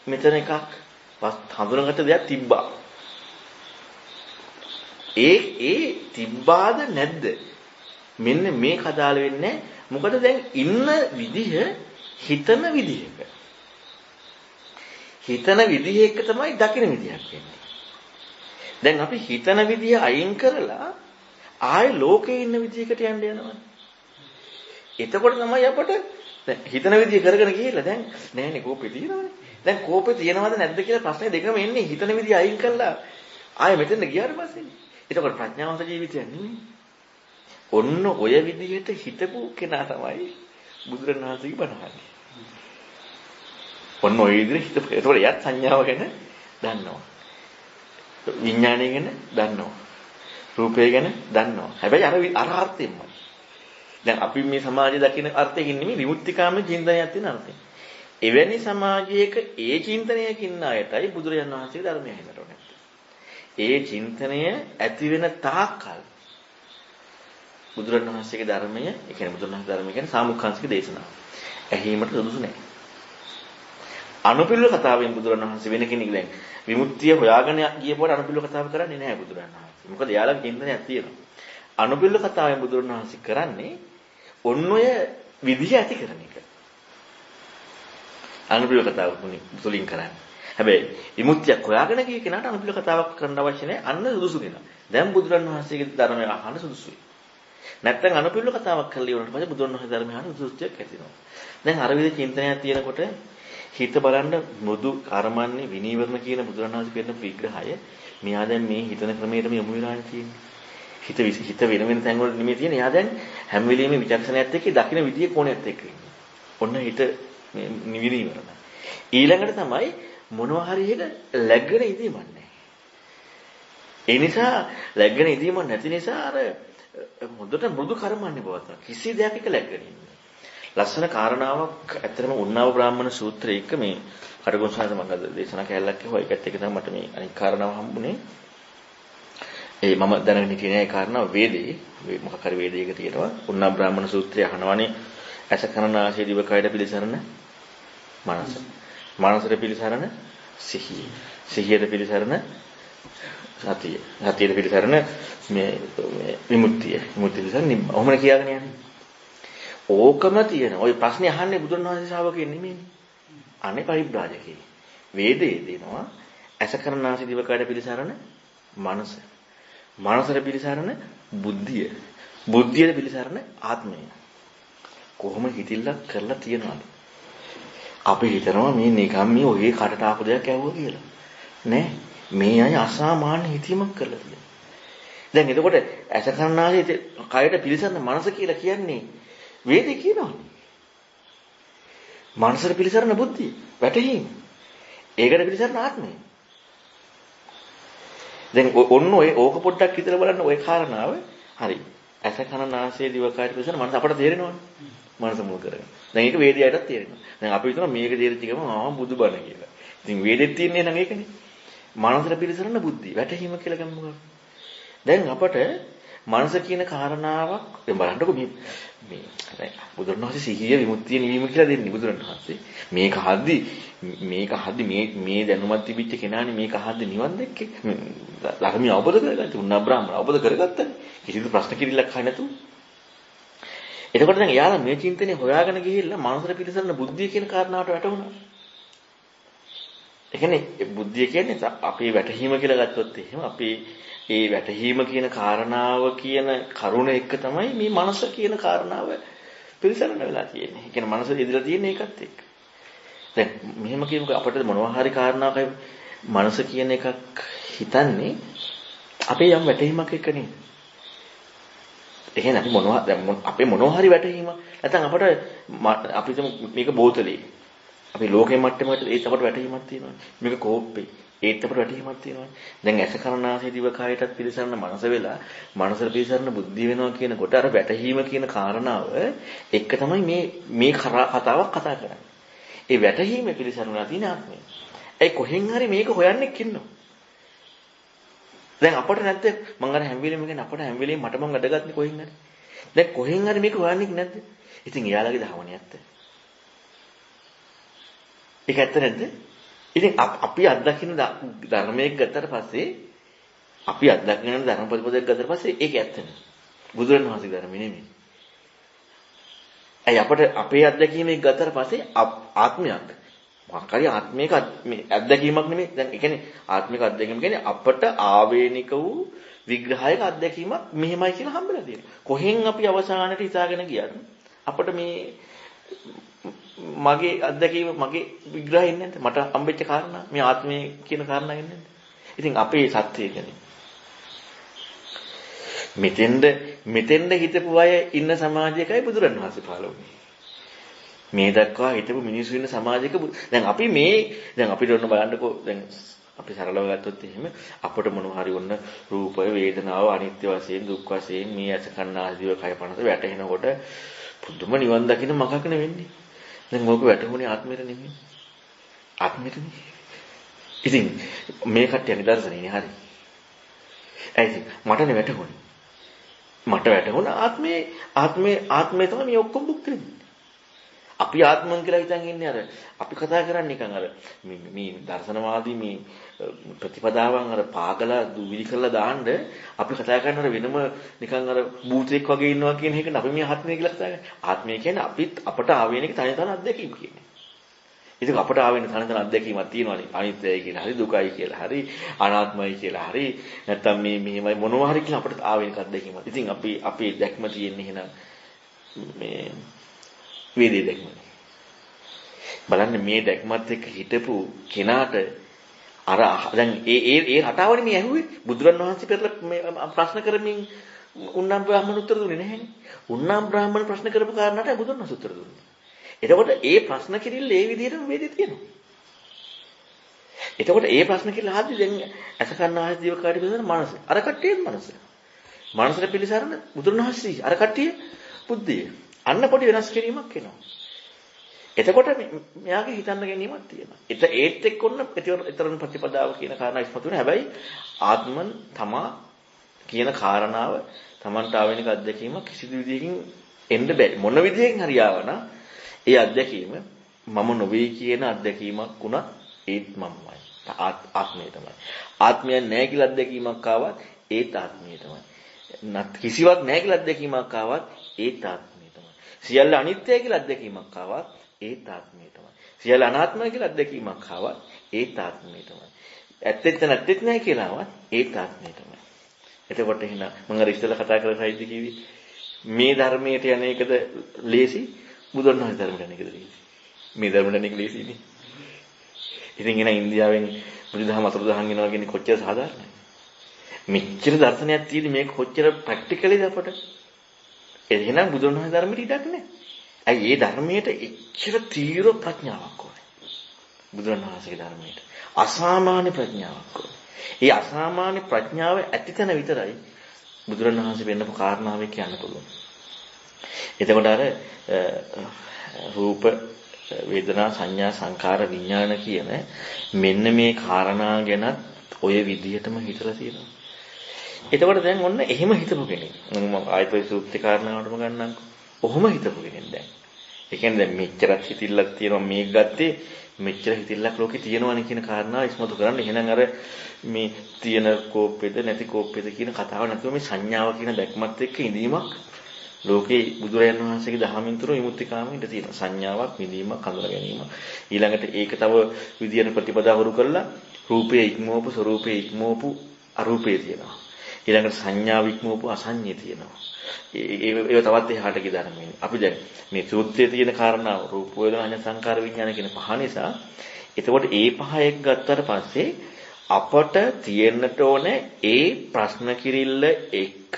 මෙතන එකක් හඳුනාගත්ත දෙයක් තිබ්බා. ඒ තිබ්බාද නැද්ද? මෙන්න මේක අදාළ වෙන්නේ. මොකද දැන් ඉන්න විදිහ හිතන විදිහක. හිතන විදිහ එක තමයි දකින විදිහක් වෙන්නේ. දැන් අපි හිතන විදිහ අයින් කරලා ආයේ ලෝකේ ඉන්න විදිහකට යන්න යනවා. එතකොට තමයි අපට දැන් හිතන විදිහ කරගෙන ගිහිල්ලා දැන් නෑනේ කෝපේ තියෙනවනේ. දැන් කෝපේ තියෙනවද නැද්ද කියලා ප්‍රශ්නේ දෙකම එන්නේ හිතන විදිහ අයින් කරලා ආයේ මෙතෙන්ද ගියාට පස්සේ. එතකොට ප්‍රඥාවන්ත ජීවිතයක් නෙමෙයි. ඔන්න ඔය විදිහට හිතපු කෙනා තමයි බුදුරණාහිගේ බණහන්නේ. ඔන්න ඔය විදිහට හිතපු. ඒතකොට එයත් සංඥාව ගැන දන්නවා. විඥානය ගැන දන්නවා. රූපය ගැන දන්නවා. හැබැයි අර අර්ථයෙන්මයි. දැන් අපි මේ සමාජයේ දකින අර්ථයකින් නෙමෙයි විමුක්තිකාමී චින්තනයක් තියෙන අර්ථය. එවැනි සමාජයක ඒ චින්තනයකින් ආයතයි බුදුරජාණන් වහන්සේගේ ධර්මය හිතට ඕනේ. ඒ චින්තනය ඇති වෙන තාක්කල් බුදුරජාණන් වහන්සේගේ ධර්මය, ඒ කියන්නේ බුදුරජාණන් ධර්මය කියන්නේ සාමුක්ඛංශික දේශනාව. ඇහිීමට සුදුසු නැහැ. අනුපිළිවෙල කතාවෙන් බුදුරජාණන් වහන්සේ වෙන කෙනෙක් දැන් විමුක්තිය හොයාගෙන ගියපුවට අනුපිළිවෙල කතාව කරන්නේ නැහැ බුදුරජාණන් වහන්සේ. මොකද යාළගේ චින්තනයක් තියෙනවා. අනුපිළිවෙල කතාවෙන් බුදුරජාණන් වහන්සේ කරන්නේ ඔන්න ඔය විදිහ ඇති කරන එක. අනුපිළිවෙල කතාව තුලින් කරන්නේ. හැබැයි විමුක්තියක් හොයාගෙන ගිය කෙනාට අනුපිළිවෙල කතාවක් කරන්න අවශ්‍ය නැහැ. අන්න සුදුසු කෙනා. දැන් බුදුරජාණන් වහන්සේගේ ධර්මය අහන්න සුදුසුයි. නැත්නම් අනුපිළිවෙල කතාවක් කරලා ඉවරනට පස්සේ බුදුරජාණන් වහන්සේ ධර්මය අහන්න සුදුසුතියක් ඇති වෙනවා. දැන් අර විදිහ චින්තනයක් තියෙනකොට හිත බලන්න මෘදු කර්මන්නේ විනීවරණ කියන බුදුරජාණන් වහන්සේ කියන විග්‍රහය මෙයා දැන් මේ හිතන ක්‍රමයටම යොමු වෙලානේ තියෙන්නේ. හිත වෙන තැන් වල නෙමෙයි තියෙන්නේ. එයා දැන් හැම වෙලෙම විචක්ෂණයත් එක්ක දකින්න විදිය කෝණයත් එක්ක ඉන්නේ. ඔන්න හිත නිවිනීවරණ. ඊළඟට තමයි මොනවා හරි එක läග්ගෙන ඉදීමක් නැහැ. ඒ නිසා läග්ගෙන ඉදීමක් නැති නිසා අර හොඳට මෘදු කර්මන්නේ බවත් කිසි දෙයක් එක läග්ගෙන ඉන්නේ. ලස්සන කාරණාවක් ඇත්තටම උන්නාව බ්‍රාහ්මණ සූත්‍රයක මේ කටගොන්සාරද මම දේශනා කැලලක් කිව්වා. ඒකත් එක තමයි මට මේ අනික් කාරණාව හම්බුනේ. ඒ මම දැනගෙන හිටියේ නෑ කාරණාව වේදේ මොකක් හරි වේදයක තියෙනවා. උන්නාව බ්‍රාහ්මණ සූත්‍රය අහනවනේ ඇස කන නාසය දිව කයද පිළිසරණ මනස. මනසට පිළිසරණ සිහිය. සිහියට පිළිසරණ සතිය. සතියට පිළිසරණ මේ විමුක්තිය. විමුක්තිය පිළිසරණ නිබ්බාන. ඔහොම කියාගෙන යන්නේ. ඕකම තියෙන. ওই ප්‍රශ්නේ අහන්නේ බුදුරණවහන්සේ ශ්‍රාවකයන් නෙමෙයි. අනේ පරිබ්‍රාජකේ. වේදේ දෙනවා ඇස කන නාසය දිව කයද පිළිසරණ මනස. මනසට පිළිසරණ බුද්ධිය. බුද්ධියට පිළිසරණ ආත්මය. කොහොම හිතිල්ලක් කරලා තියනවද? අපි හිතනවා මේ නිකම් මේ ඔය කටට ආපු දෙයක් ඇහුවා කියලා. නෑ. මේ අය අසාමාන්‍ය හිතීමක් කරලා තියෙනවා. දැන් එතකොට ඇස කන නාසය කයට පිළිසරණ මනස කියලා කියන්නේ වේදේ කියනවනේ. මනසට පිළිසරණ බුද්ධිය. වැටහීම. ඒකට පිළිසරණ ආත්මය. දැන් ඔන්න ඔය ඕක පොඩ්ඩක් හිතලා බලන්න ඔය කාරණාව හරි. ඇස කන නාසය දිව කය පිළිසරණ මනස අපට තේරෙනවනේ. මනස මුල් කරගෙන. දැන් ඒක වේදයටත් තේරෙනවා. දැන් අපි හිතනවා මේක තේරිච්ච ගමන් බුදුබණ කියලා. ඉතින් වේදෙත් තියන්නේ නම් ඒකනේ. මනසට පිළිසරණ බුද්ධිය. වැටහීම කියලා ගමු මොකක්ද? දැන් අපට මනස කියන කාරණාවක් දැන් බලන්නකො මේ බුදුරණවහන්සේ සිහිය විමුක්තිය නිවීම කියලා දෙන්නේ බුදුරණවහන්සේ. මේක හද්දි මේ දැනුමත් තිබිච්ච කෙනානේ මේක හද්දි නිවන් දැක්කේ. ධර්මිය අවබෝධ කරගත්තා. උන්නා බ්‍රාහ්මණ අවබෝධ කරගත්තා. කිසිදු ප්‍රශ්න කිරිල්ලක් අහන්නේ නැතුව. එතකොට දැන් එයාලා මේ චින්තනේ හොයාගෙන ගිහිල්ලා මනසට පිළිසරණ බුද්ධිය කියන කාරණාවට වැටුණා. ඒ කියන්නේ බුද්ධිය කියන්නේ අපේ වැටහීම කියලා ගත්තොත් එහෙම අපේ ඒ වැටහීම කියන කාරණාව කියන කරුණ එක තමයි මේ මනස කියන කාරණාව පිළිසරණ වෙලා තියෙන්නේ. ඒ කියන්නේ මනස ඉදලා තියෙන්නේ ඒකත් එක්ක. දැන් මෙහෙම කියමුකෝ අපිට මොනවා හරි කාරණාවක් මනස කියන එකක් හිතන්නේ අපේ යම් වැටහීමක් එක්ක නේද? ඒ කියන්නේ අපි අපේ මොනවා හරි වැටහීම නැත්නම් අපිට මේක බෝතලේ අපි ලෝකෙ මට්ටමකට ඒත් අපට වැටහීමක් තියෙනවා. මේක කෝප්පේ ඒත් අපට වැටහීමක් තියෙනවා. දැන් ඇස කරනාසය දිව කායයටත් පිළිසරණ මනස වෙලා මනසට පිළිසරණ බුද්ධිය වෙනවා කියනකොට අර වැටහීම කියන කාරණාව එක තමයි මේ කතාවක් කතා කරන්නේ. ඒ වැටහීම පිළිසරණලා තියෙන ආත්මය. ඒ කොහෙන් හරි මේක හොයන්නෙක් ඉන්නවා. දැන් අපට නැද්ද මම අර හැම වෙලෙම කියන්නේ අපට හැම වෙලෙම මට මං වැඩගත්නේ කොහෙන් හරි. දැන් කොහෙන් හරි මේක හොයන්නේ නැද්ද? ඉතින් එයාලගේ දහවනේ ඇත්ත. ඒක ඇත්ත නැද්ද? ඉතින් අපි අත්දකින්න ධර්මයක් ගත්තට පස්සේ අපි අත්දකින්න ධර්ම ප්‍රතිපදයක් ගත්තට පස්සේ ඒක ඇත්ත නේ. බුදුරණවහන්සේගේ ධර්මෙ නෙමෙයි. ඇයි අපට අපේ අත්දැකීමක් ගත්තට පස්සේ ආත්මයක් මොකක්hari ආත්මික මේ අත්දැකීමක් නෙමෙයි. දැන් ඒ කියන්නේ ආත්මික අත්දැකීම කියන්නේ අපට ආවේනික වූ විග්‍රහයක අත්දැකීමක් මෙහෙමයි කියලා හම්බෙලා තියෙනවා. කොහෙන් අපි අවසානට හිතාගෙන ගියත් අපට මේ මගේ අත්දැකීම මගේ විග්‍රහය ඉන්නේ නැද්ද? මට හම්බෙච්ච කාරණා මේ ආත්මය කියන කාරණා ඉන්නේ නැද්ද? ඉතින් අපේ සත්‍යය කියන්නේ මෙතෙන්ද හිතපු අය ඉන්න සමාජයකයි බුදුරණවහන්සේ පහළ වුණේ. මේ දක්වා හිතපු මිනිස්සු ඉන්න සමාජයක දැන් අපිට ඔන්න බලන්නකෝ දැන් අපි සරලව ගත්තොත් එහෙම අපට මොනවා හරි ඔන්න රූපය වේදනාව අනිත්‍ය වශයෙන් දුක් වශයෙන් මේ ඇස කන ආදිව කය පනස වැටෙනකොට පුදුම නිවන් දකින්න මගක් නෙවෙන්නේ. දැන් මොකද වැටුනේ ආත්මෙට නෙමෙයි. ආත්මෙට නෙමෙයි. ඉතින් මේ කට්ටිය නිදර්ශනනේ හරි. ඇයි මට වැටුනේ. මට වැටුණා ආත්මේ තමයි මේ ඔක්කොම භුක්ති විඳින්නේ. අපි ආත්මන් කියලා හිතන් ඉන්නේ අර අපි කතා කරන්නේ නිකන් අර මේ දර්ශනවාදී මේ ප්‍රතිපදාවන් අර පාගලා දුවිලි කරලා දාන්න අපි කතා කරන අර වෙනම නිකන් අර භූතෙක් වගේ ඉන්නවා කියන එක නේ අපි මේ ආත්මය කියලා කතා කරන්නේ. ආත්මය කියන්නේ අපට ආවේනික තනි තන අත්දැකීම් කියන්නේ. ඉතින් අපට ආවේනික තනි තන අත්දැකීමක් තියෙනවානේ. අනිත්‍යයි කියලා හරි දුකයි කියලා හරි අනාත්මයි කියලා හරි නැත්තම් මේ මෙහෙමයි මොනවා හරි කියලා අපට ආවේනික අත්දැකීමක්. ඉතින් අපේ දැක්ම තියෙන්නේ එහෙනම් මේ වේදේ දැක්ම. බලන්න මේ දැක්මත් එක්ක හිටපු කෙනාට අර දැන් ඒ රටාවනේ මේ ඇහුවේ බුදුරණවහන්සේ පෙරලා ප්‍රශ්න කරමින් උන්නම් බ්‍රාහ්මණ උත්තර දුන්නේ නැහැනේ. උන්නම් බ්‍රාහ්මණ ප්‍රශ්න කරපු කාරණාට බුදුරණවහන්සේ උත්තර දුන්නේ. එතකොට ඒ ප්‍රශ්න කිරිල්ල ඒ විදිහටම වේදේ තියෙනවා. එතකොට ඒ ප්‍රශ්න කිරිල්ල ආද්දි දැන් අස කන්නාහි ජීව කාටි බෙදෙන මනස. අර කට්ටියේ මනස. මනසට පිළිසරණ බුදුරණවහන්සේ අර කට්ටිය බුද්ධිය. අන්න පොඩි වෙනස් කිරීමක් එනවා. එතකොට මෙයාගේ හිතන්න ගැනීමක් තියෙනවා. ඒත් එක්ක ඔන්න ඊතරම් ප්‍රතිපදාව කියන කාරණා ඉස්මතු වෙනවා. හැබැයි ආත්මන් තමා කියන කාරණාව Tamanට ආවෙනික අත්දැකීම කිසිදු විදියකින් එන්න බෑ. මොන විදියකින් හරි ආවනම් ඒ අත්දැකීම මම නොවේ කියන අත්දැකීමක් වුණා ඒත් මමයි. ආත්මය තමයි. ආත්මය නැහැ කියලා අත්දැකීමක් ආවත් ඒත් ආත්මය තමයි. කිසිවක් නැහැ කියලා අත්දැකීමක් ආවත් ඒත් ආත්මය තමයි. සියල්ල අනිත්‍යයි කියලා අත්දැකීමක් ආවත් ඒත් ආත්මය තමයි. සියල්ල අනාත්මයි කියලා අත්දැකීමක් ආවත් ඒත් ආත්මය තමයි. ඇත්තෙත් නැත්තෙත් නැහැ කියලා ආවත් ඒත් ආත්මය තමයි. එතකොට එහෙනම් මම අර ඉස්සෙල්ලා කතා කරලා සයිඩ් කිව්වේ මේ ධර්මයට යන එකද ලේසි බුදුරණවහන්සේ ධර්මයට යන එකද ලේසි. මේ ධර්මයට යන එක ලේසිනේ. ඉතින් එන ඉන්දියාවෙන් බුදුදහම අතුරුදහන් වෙනවා කියන්නේ කොච්චර සාධාරණයි. මෙච්චර දර්ශනයක් තියෙදි මේක කොච්චර ප්‍රැක්ටිකලිද අපට. එහෙනම් බුදුරණවහන්සේ ධර්මයට ඉඩක් නැහැ. ඇයි මේ ධර්මයට එච්චර තීව්‍ර ප්‍රඥාවක් ඕනේ. බුදුරණවහන්සේගේ ධර්මයට අසාමාන්‍ය ප්‍රඥාවක් ඕනේ. ඒ අසාමාන්‍ය ප්‍රඥාව ඇතිතන විතරයි බුදුරණවහන්සේ වෙන්නපු කාරණාවේ කියන්න පුළුවන්. එතකොට අර රූප වේදනා සංඥා සංකාර විඥාන කියන මෙන්න මේ කාරණා ගැනත් ඔය විදිහටම හිතලා තියෙනවා. එතකොට දැන් ඔන්න එහෙම හිතපු කෙනෙක්. මම ආයතන සූත්‍රය කාරණාවටම ගන්නම්කෝ. ඔහොම හිතපු කෙනෙක් දැන්. ඒ කියන්නේ දැන් මෙච්චරක් හිතිල්ලක් තියෙනවා මේක ගත්තේ මෙච්චර හිතිල්ලක් ලෝකේ තියෙනවනේ කියන කාරණාව ඉස්මතු කරන්න. එහෙනම් අර මේ තියෙන කෝපෙද නැති කෝපෙද කියන කතාව නැතුව මේ සංඥාව කියන දැක්මත් එක්ක ඉඳීමක් ලෝකේ බුදුරජාණන් වහන්සේගේ දහමින් තුරු විමුක්තිකාමීට තියෙනවා. සංඥාවක් විඳීමක් හඳුනා ගැනීම. ඊළඟට ඒක තව විදියට ප්‍රතිපදාවරු කරලා රූපයේ ඉක්මවපු ස්වરૂපයේ ඉක්මවපු අරූපයේ තියෙනවා. ඊළඟට සංඥාව ඉක්මවපු අසංඥේ තියෙනවා. ඒව තවත් එහාට ගිය ධර්මයෙන්. අපි දැන් මේ සූත්‍රයේ තියෙන කාරණාව රූප වේදනා සංකාර විඥාන කියන පහ නිසා එතකොට ඒ පහ එක් ගත්තට පස්සේ අපට තියෙන්නට ඕනේ ඒ ප්‍රශ්න කිරිල්ල එක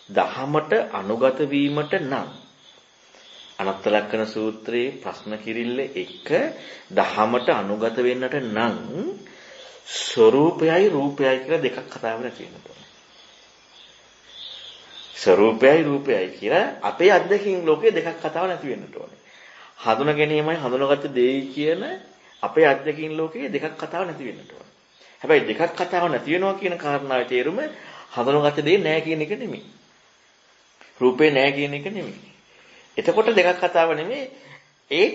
දහමට අනුගත වීමට නම් අනත්ත ලක්ෂණ සූත්‍රයේ ප්‍රශ්න කිරිල්ල එක දහමට අනුගත වෙන්නට නම් ස්වરૂපයයි රූපයයි කියලා දෙකක් කතා වෙලා තියෙනවා. ස්වરૂපයයි රූපයයි කියලා අපේ අත්දැකීම් ලෝකයේ දෙකක් කතාව නැති වෙන්නට ඕනේ. හඳුනා ගැනීමයි හඳුනාගත්ත දෙයි කියන අපේ අත්දැකීම් ලෝකයේ දෙකක් කතාව නැති වෙන්නට ඕනේ. හැබැයි දෙකක් කතාව නැති වෙනවා කියන කාරණාවේ තේරුම හඳුනාගත්ත දේ නෑ කියන එක නෙමෙයි. රූපේ නෑ කියන එක නෙමෙයි. එතකොට දෙකක් කතාව නෙමෙයි. ඒ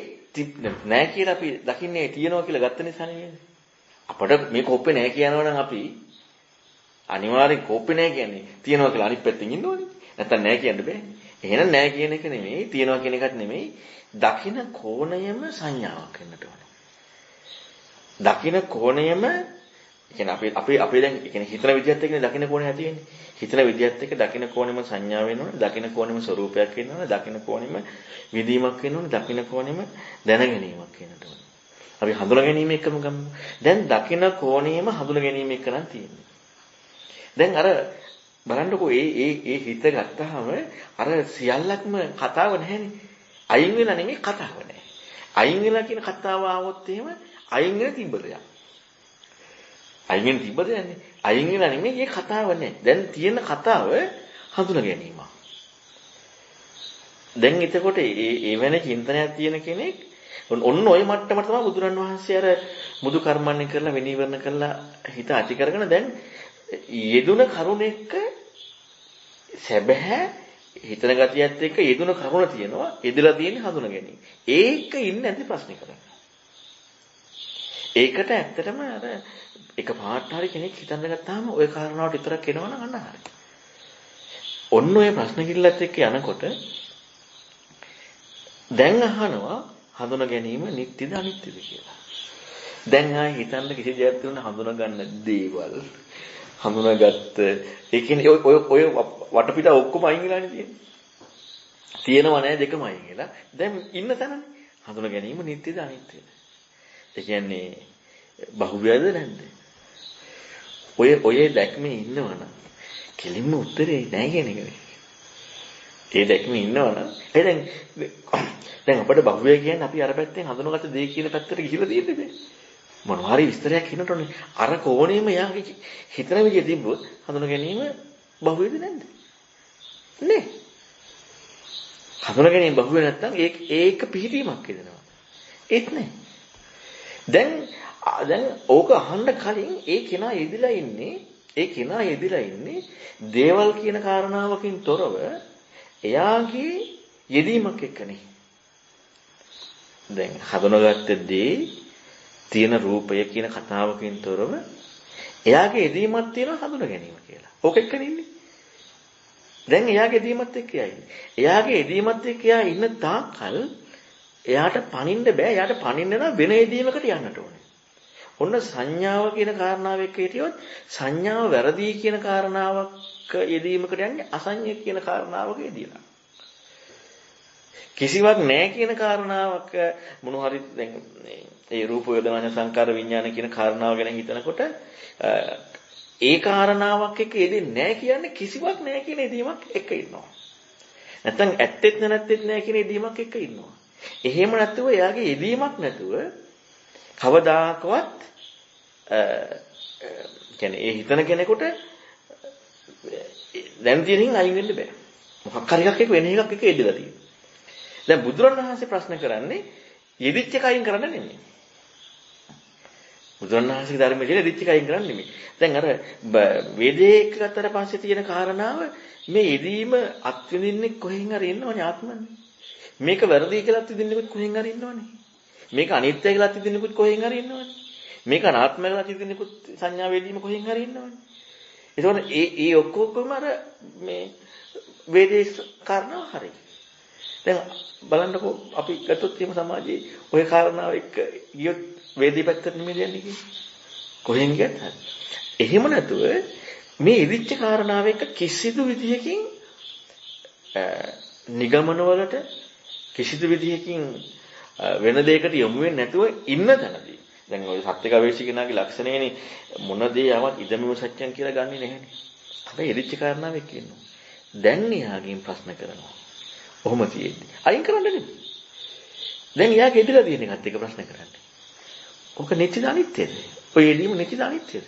නෑ කියලා අපි දකින්නේ තියෙනවා කියලා ගත්ත නිසා නෙමෙයි. අපිට මේ කෝප්පේ නෑ කියනවා නම් අපි අනිවාර්යෙන් කෝප්පේ නෑ කියන්නේ තියෙනවා කියලා අනිත් පැත්තෙන් ඉන්නෝනේ. නැත්තම් නෑ කියන්න බෑ. එහෙනම් නෑ කියන එක නෙමෙයි, තියෙනවා කියන එකත් නෙමෙයි. දකින කෝණයම සංඥාවක් වෙන්නට ඕනේ. දකින කෝණයම කියන්නේ අපි දැන් කියන්නේ හිතන විදිහත් එක්කනේ දකින කෝණය ඇති වෙන්නේ. හිතන විදිහත් එක්ක දකින කෝණයම සංඥා වෙනවනේ, දකින කෝණයම ස්වરૂපයක් වෙනවනේ, දකින කෝණයම විදීමක් වෙනවනේ, දකින කෝණයම දැනගැනීමක් වෙනට ඕනේ. අපි හඳුනා ගැනීම එකම ගමු. දැන් දකින කෝණයම හඳුනා ගැනීම එක නම් තියෙන්නේ. දැන් අර බලන්නකෝ ඒ හිත ගත්තාම අර සියල්ලක්ම කතාව නැහැනේ. අයින් වෙලා නෙමෙයි කතාව නැහැ. අයින් වෙලා කියන කතාව ආවොත් එහෙම අයින් වෙන තිබ්බද යක්. අයින් වෙන තිබ්බද යන්නේ. අයින් වෙලා නෙමෙයි මේ කතාව නැහැ. දැන් තියෙන කතාව හඳුනා ගැනීම. දැන් එතකොට ඒ වෙන චින්තනයක් තියෙන කෙනෙක් ඔන්න ඔය මට්ටමට තමයි බුදුරන් වහන්සේ අර මුදු කර්මන්නේ කරලා විනීවරණ කරලා හිත ඇති කරගෙන දැන් යෙදුන කරුණ එක්ක සැබෑ හිතන ගතියත් එක්ක යෙදුන කරුණ තියෙනවා යෙදලා තියෙන හඳුන ගැනීම. ඒක ඉන්නේ නැති ප්‍රශ්නේ කරන්නේ. ඒකට ඇත්තටම අර එක පාට හරි කෙනෙක් හිතන්න ගත්තාම ওই කාරණාවට විතරක් එනවනම් අන්න හරි. ඔන්න ඔය ප්‍රශ්න කිල්ලත් එක්ක යනකොට දැන් අහනවා හඳුන ගැනීම නිට්ටිද අනිත්‍යද කියලා. දැන් ආයේ හිතන්න කිසි දෙයක් තුන හඳුන ගන්න දේවල් හඳුනාගත්ත ඒ කියන්නේ ඔය වටපිට ඔක්කොම අයින් වෙලානේ තියෙන්නේ. තියෙනව නෑ දෙකම අයින් වෙලා. දැන් ඉන්න තැනනේ. හඳුන ගැනීම නිට්ටිද අනිත්‍යද? ඒ කියන්නේ බහුව්‍යද නැද්ද? ඔය දැක්මේ ඉන්නවනම් කෙලින්ම උත්තරේ නෑ කියන එකනේ. ඒ දැක්මේ ඉන්නවනම් දැන් අපිට බහුව්‍ය කියන්නේ අපි අර පැත්තෙන් හඳුනාගත්ත දේ කියන පැත්තට ගිහිල්ලා තියෙන්නේ බෑ. මොනවා හරි විස්තරයක් කියනකොටනේ අර කෝණෙම යාගේ හිතන විදිය තිබ්බොත් හඳුන ගැනීම බහුවේද නැද්ද? නේ. හඳුන ගැනීම බහුවේ නැත්තම් ඒක පිළිහිටීමක් වෙනවා. ඒත් නෑ. දැන් ඕක අහන්න කලින් ඒ කෙනා යෙදිලා ඉන්නේ දේවල් කියන කාරණාවකින් තොරව එයාගේ යෙදීමක් එක්කනේ. දැන් හඳුනාගත්ත දේ තියෙන රූපය කියන කතාවකින් තොරව එයාගේ යෙදීමක් තියෙනවා හඳුනා ගැනීම කියලා. ඕක එක්කනේ ඉන්නේ. දැන් එයාගේ යෙදීමත් එක්ක යන්නේ. එයාගේ යෙදීමත් එක්ක එයා ඉන්න තාක්කල් එයාට පණින්න බෑ. එයාට පණින්න නම් වෙන යෙදීමකට යන්නට ඕනේ. ඔන්න සංඥාව කියන කාරණාව එක්ක හිටියොත් සංඥාව වැරදි කියන කාරණාවක් යෙදීමකට යන්නේ අසංඥ කියන කාරණාවක යෙදීලා. කිසිවක් නැහැ කියන කාරණාවක් මොන හරි දැන් ඒ රූප වේදනා සංකාර විඥාන කියන කාරණාව ගැන හිතනකොට ඒ කාරණාවක් එක්ක යෙදෙන්නේ නැහැ කියන්නේ කිසිවක් නැහැ කියන යෙදීමක් එක්ක ඉන්නවා. නැත්තම් ඇත්තෙත් නැත්තෙත් නැහැ කියන යෙදීමක් එක්ක ඉන්නවා. එහෙම නැතුව එයාගේ යෙදීමක් නැතුව කවදාකවත් කියන්නේ ඒ හිතන කෙනෙකුට දැන් තියෙනින් අයින් වෙන්න බෑ. මොකක් හරි එකක් එක්ක වෙන එකක් එක්ක යෙදලා තියෙනවා. දැන් බුදුරණවහන්සේ ප්‍රශ්න කරන්නේ යෙදිච්ච එක අයින් කරන්න නෙමෙයි. බුදුරණවහන්සේගේ ධර්මයේ තියෙන යෙදිච්ච එක අයින් කරන්න නෙමෙයි. දැන් අර වේදේ එක ගත්තට පස්සේ තියෙන කාරණාව මේ යෙදීම අත්විඳින්නේ කොහෙන් හරි ඉන්නවනේ ආත්මනේ. මේක වැරදි කියලා අත්විඳින්නෙකුත් කොහෙන් හරි ඉන්නවනේ. මේක අනිත්‍ය කියලා අත්විඳින්නෙකුත් කොහෙන් හරි ඉන්නවනේ. මේක අනාත්ම කියලා අත්විඳින්නෙකුත් සංඥා වේදීම කොහෙන් හරි ඉන්නවනේ. ඒතකොට ඒ ඔක්කොම අර මේ වේදේ කාරණාව හරි. දැන් බලන්නකෝ අපි ගත්තොත් එහෙම සමාජයේ ওই කාරණාව එක්ක ගියොත් වේදී පැත්තට නෙමෙයි යන්නේ කියන්නේ. කොහෙන් ගියත් හරි. එහෙම නැතුව මේ ඉදිච්ච කාරණාව එක්ක කිසිදු විදියකින් නිගමන වලට කිසිදු විදියකින් වෙන දෙයකට යොමු වෙන්නේ නැතුව ඉන්න තැනදී. දැන් ওই සත්‍ය ගවේෂකෙනාගේ ලක්ෂණයනේ මොන දේ යවත් ඉදමිව සත්‍යං කියලා ගන්නෙ නැහැනේ. හැබැයි ඉදිච්ච කාරණාව එක්ක ඉන්නවා. දැන් න්යාගෙන් ප්‍රශ්න කරනවා. ඔහොම තියෙන්නේ. අයින් කරන්න නෙමෙයි. දැන් යාගේ ඉදලා තියෙන එකත් එක ප්‍රශ්න කරන්නේ. ඔක නිත්‍යද අනිත්‍යද? ඔය යෙදීම නිත්‍යද අනිත්‍යද?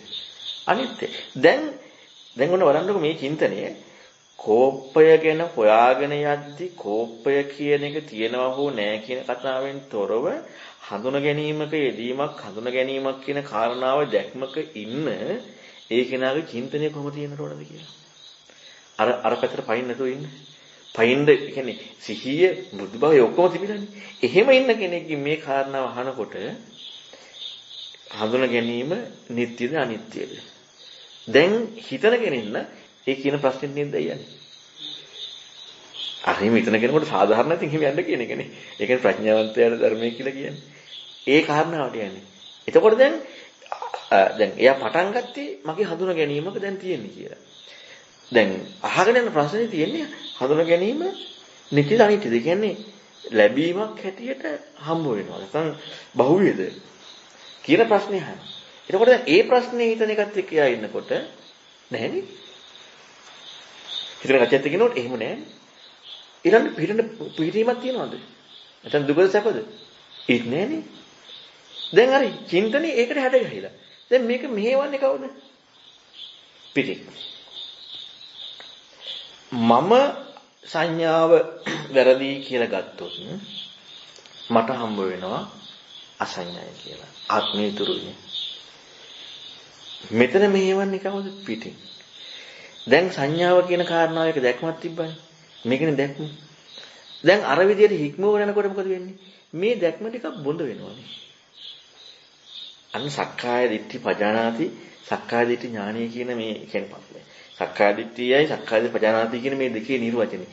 අනිත්‍ය. දැන් ඔන්න බලන්නකො මේ චින්තනය කෝපය ගැන හොයාගෙන යද්දි කෝපය කියන එක තියෙනවා හෝ නැහැ කියන කතාවෙන් තොරව හඳුන ගැනීමක යෙදීමක් හඳුන ගැනීමක් කියන කාරණාව දැක්මක ඉන්න ඒ කෙනාගේ චින්තනය කොහොමද තියෙන්නට ඕනද කියලා. අර පැත්තට පයින් නැතුව ඉන්න. පයින්ද කියන්නේ සිහිය බුද්ධභාවය ඔක්කොම තිබිලානේ. එහෙම ඉන්න කෙනෙක්ගේ මේ කාරණාව අහනකොට හඳුන ගැනීම නිට්ටයද අනිත්‍යද? දැන් හිතන කෙනෙන්න ඒ කියන ප්‍රශ්නේ නේද යන්නේ. අරිම හිතන කෙනෙකුට සාධාරණ ඉතින් හිම යන්න කියන එකනේ. ඒ කියන්නේ ප්‍රඥාවන්තයාට ධර්මයේ කියලා කියන්නේ. ඒ කාරණාවට යන්නේ. එතකොට දැන් එයා පටන් ගත්තේ මගේ හඳුන ගැනීමක දැන් තියෙන්නේ කියලා. දැන් අහගෙන යන ප්‍රශ්නේ තියෙන්නේ හඳුන ගැනීම නිත්‍යද අනිත්‍යද? ඒ කියන්නේ ලැබීමක් හැටියට හම්බ වෙනවා. නැත්නම් බහුවේද කියන ප්‍රශ්නේ අහනවා. එතකොට දැන් ඒ ප්‍රශ්නේ හිතන එකත් එක්ක එයා ඉන්නකොට නැහැනේ. හිතන කච්චත් එක්කිනොත් එහෙම නැහැනේ. ඊළඟ පිළිටීමක් තියනවද? නැත්නම් දුකද සැපද? ඒත් නැහැනේ. දැන් හරි චින්තනේ ඒකට හැඩ ගහලා. දැන් මේක මෙහෙවන්නේ කවුද? පිටින්. මම සංඥාව වැරදි කියලා ගත්තොත් මට හම්බ වෙනවා අසංඥාය කියලා. ආත්මීතුරුනේ. මෙතන මෙහෙවන්නේ කවුද? පිටින්. දැන් සංඥාව කියන කාරණාව එක දැක්මක් තිබ්බනේ. මේකනේ දැක්ම. දැන් අර විදියට හික්මව යනකොට මොකද වෙන්නේ? මේ දැක්ම ටිකක් බොඳ වෙනවානේ. අන්න සක්කාය දිට්ඨි පජානාති සක්කාය දිට්ඨි ඥානය කියන මේ කියන්නේ සක්කාය දිට්ඨියයි සක්කාය පජානාති කියන මේ දෙකේ නිර්වචනේ.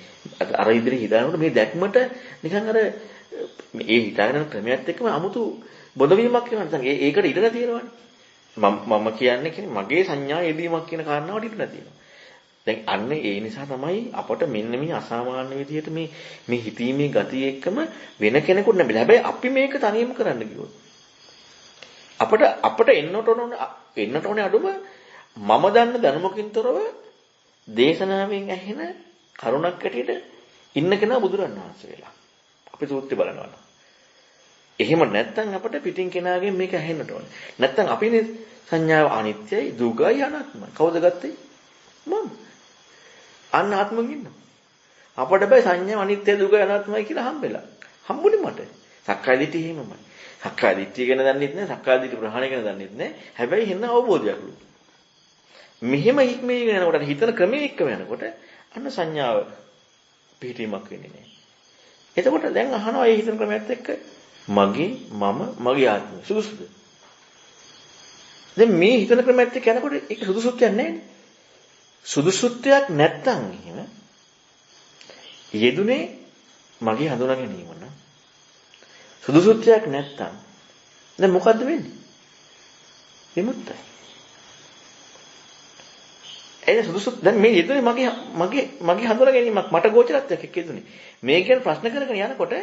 අර ඉදිරිය හිතානකොට මේ දැක්මට නිකන් අර මේ හිතාගෙන ක්‍රමයක් එක්කම 아무තු බොඳ වීමක් වෙනවා. නැත්නම් ඒකට ඉඩ නැතිනවනේ. මම කියන්නේ මගේ සංඥා යෙදීමක් කියන කාරණාවට ඉඩ නැතිනවා. දැන් අන්න ඒ නිසා තමයි අපට මෙන්න මේ අසාමාන්‍ය විදිහට මේ හිතීමේ ගතිය එක්කම වෙන කෙනෙකුට නැබැයි. හැබැයි අපි මේක තනියම කරන්න කිව්වොත් අපට එන්නට ඕනේ අඩුම මම දන්න දැනුමකින් තොරව දේශනාවෙන් ඇහෙන කරුණක් ඇටියට ඉන්න කෙනා බුදුරණවහන්සේ වෙලා. අපි සූත්‍රය බලනවා. එහෙම නැත්නම් අපට පිටින් කෙනාගෙන් මේක ඇහෙන්නට ඕනේ. නැත්නම් අපිනේ සංඥාව අනිත්‍යයි, දුකයි, අනාත්මයි. කවුද ගත්තේ? මම. අන්න ආත්මෙන් ඉන්නවා. අපට බෑ සංඥා අනිත්‍ය, දුකයි, අනාත්මයි කියලා හම්බෙලා. හම්බුනේ මට. සක්කාය දිට්ඨිය එහෙමමයි. සක්කාය දිට්ඨිය ගැන දන්නෙත් නෑ, සක්කාය දිට්ඨි ප්‍රහාණය ගැන දන්නෙත් නෑ. හැබැයි හින්න අවබෝධයක්ලු. මෙහෙම ඉක්මීගෙන යනකොට හිතන ක්‍රමයේ එක්කම යනකොට අන්න සංඥාව පිටීමක් වෙන්නේ නෑ. එතකොට දැන් අහනවා මේ හිතන ක්‍රමයත් එක්ක මගේ මගේ ආත්මය සුදුසුද? දැන් මේ හිතන ක්‍රමයත් එක්ක යනකොට ඒක සුදුසුත්වයක් නෑනේ. සුදුසුත්වයක් නැත්තම් එහෙම යෙදුනේ මගේ හඳුනා ගැනීම නම් සුදුසුත්වයක් නැත්තම් දැන් මොකද්ද වෙන්නේ? විමුක්තයි. ඒ සුදුසු දැන් මේ යෙදුනේ මගේ හඳුනා ගැනීමක් මට ගෝචරත්වයක් එක්ක යෙදුනේ. මේ කියන ප්‍රශ්න කරගෙන යනකොට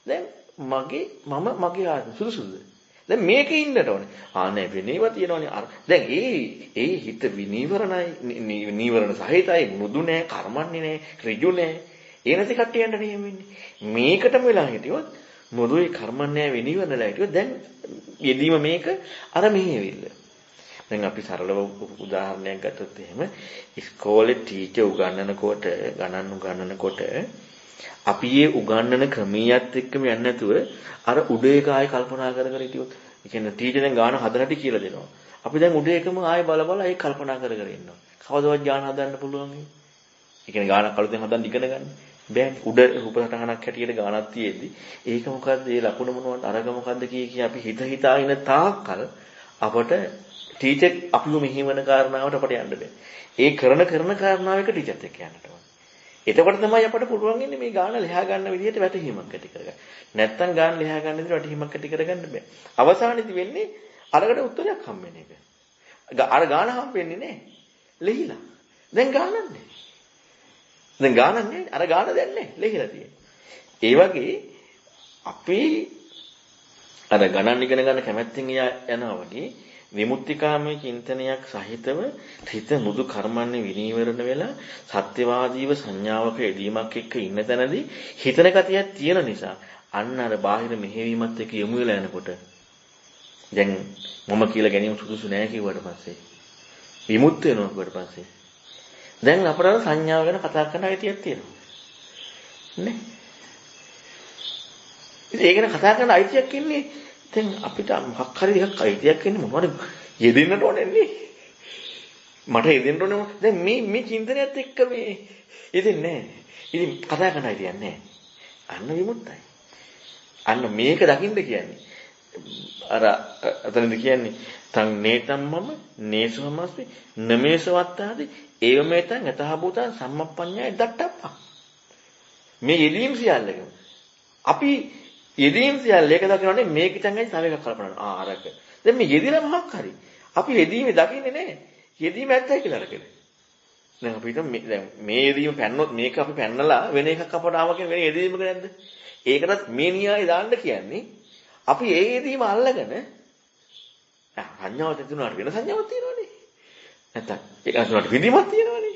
දැන් මගේ ආත්ම සුදුසුද? දැන් මේකේ ඉන්නට ඕනේ. නෑ වෙනේවා තියෙනවනේ. දැන් ඒ හිත විනීවරණයි නීවරණ සහිතයි මුදු නෑ කර්මන්නේ නෑ ඍජු නෑ. ඒ නැති කට්ටියන්ට නෙමෙයි වෙන්නේ. මේකටම වෙලා හිටියොත් මුදුයි කර්මන්නේ විනීවරණලා හිටියොත් දැන් යෙදීම මේක අර මෙහෙවිල්ල. දැන් අපි සරලව උදාහරණයක් ගත්තොත් එහෙම ඉස්කෝලේ ටීචර් උගන්වනකොට ගණන් උගන්වනකොට අපි මේ උගන්වන ක්‍රමියත් එක්කම යන්නේ නැතුව අර උඩ එක ආයෙ කල්පනා කර කර හිටියොත් ඒ කියන්නේ ටීචර් දැන් ගාන හදන්නට කියලා දෙනවා. අපි දැන් උඩ එකම ආයෙ බල ඒ කල්පනා කර කර ඉන්නවා. කවදාවත් ගාන හදන්න පුළුවන් ඒ. ඒ කියන්නේ ගානක් කලුතෙන් හදන්න ඉගෙන ගන්න. බෑනේ උඩ රූපසටහනක් හැටියට ගානක් තියෙද්දි ඒක මොකද්ද ඒ ලකුණ මොනවද අරග මොකද්ද කිය අපි හිතා ඉන තාක්කල් අපට ටීචර් අපිව මෙහිවන කාරණාවට අපට යන්න බෑ. ඒ කරන කාරණාව එක ටීචර්ත් එක්ක යන්නට ඕනේ. එතකොට තමයි අපට පුළුවන් ඉන්නේ මේ ගාන ලියා ගන්න විදිහට වැටහීමක් ඇති කරගන්න. නැත්තම් ගාන ලියා ගන්න විදිහට වැටහීමක් ඇති කරගන්න බෑ. අවසානයේදී වෙන්නේ අරකට උත්තරයක් හම්බෙන එක. අර ගාන හම්බෙන්නේ නෑ. ලිහිලා. දැන් ගානක් නෑ. දැන් ගානක් නෑ. අර ගාන දැන් නෑ. ලිහිලා තියෙන්නේ. ඒ වගේ අපි අර ගණන් ඉගෙන ගන්න කැමැත්තෙන් යනවා වගේ විමුක්තිකාමී චින්තනයක් සහිතව හිත මුදු කර්මන්නේ විනීවරණ වෙලා සත්‍යවාදීව සංඥාවක යෙදීමක් එක්ක ඉන්න තැනදී හිතන ගතියක් තියෙන නිසා අන්න අර බාහිර මෙහෙවීමත් එක්ක යොමු වෙලා යනකොට දැන් මම කියලා ගැනීම සුදුසු නෑ කිව්වට පස්සේ විමුක්ත වෙනවා කිව්වට පස්සේ දැන් අපරාධ සංඥාව ගැන කතා කරන්න අයිතියක් තියෙනවා නේ. ඒක ගැන කතා කරන්න අයිතියක් ඉන්නේ දැන් අපිට මොකක් හරි එකක් අයිතියක් වෙන්නේ මොනවද යෙදෙන්නට ඕනේ නේ. මට යෙදෙන්න ඕනේ. දැන් මේ චින්තනයත් එක්ක මේ යෙදෙන්නේ නැහැ. ඉතින් කතා කරන්න හිටියන්නේ නැහැ. අන්න විමුක්තයි. අන්න මේක දකින්න කියන්නේ. අර අතනද කියන්නේ තං නේතම් මම නේසමස්මි නමේසවත්තාදී ඒවමෙතං යතහබුතං සම්මප්පඤ්ඤය දට්ඨප්පා. මේ යෙදීම් සියල්ලකම අපි යෙදීම් සියල්ල එක දකිනවනේ මේකිටංගයි තව එකක් කල්පනා කරනවා. අරක. දැන් මේ යෙදිලා මොකක් හරි. අපි යෙදීමේ දකින්නේ නැහැ. යෙදීම ඇත්තයි කියලා අරගෙන. දැන් අපි හිතමු දැන් මේ යෙදීම පැන්නොත් මේක අපි පැන්නලා වෙන එකක් අපට ආව කියන වෙන යෙදීමක නැද්ද? ඒකටත් මේ න්‍යාය දාන්න කියන්නේ අපි ඒ යෙදීම අල්ලගෙන සංඥාවක් ඇතුණාට වෙන සංඥාවක් තියෙනවනේ. නැත්තම් ඒක අතුණාට විදිමක් තියෙනවනේ.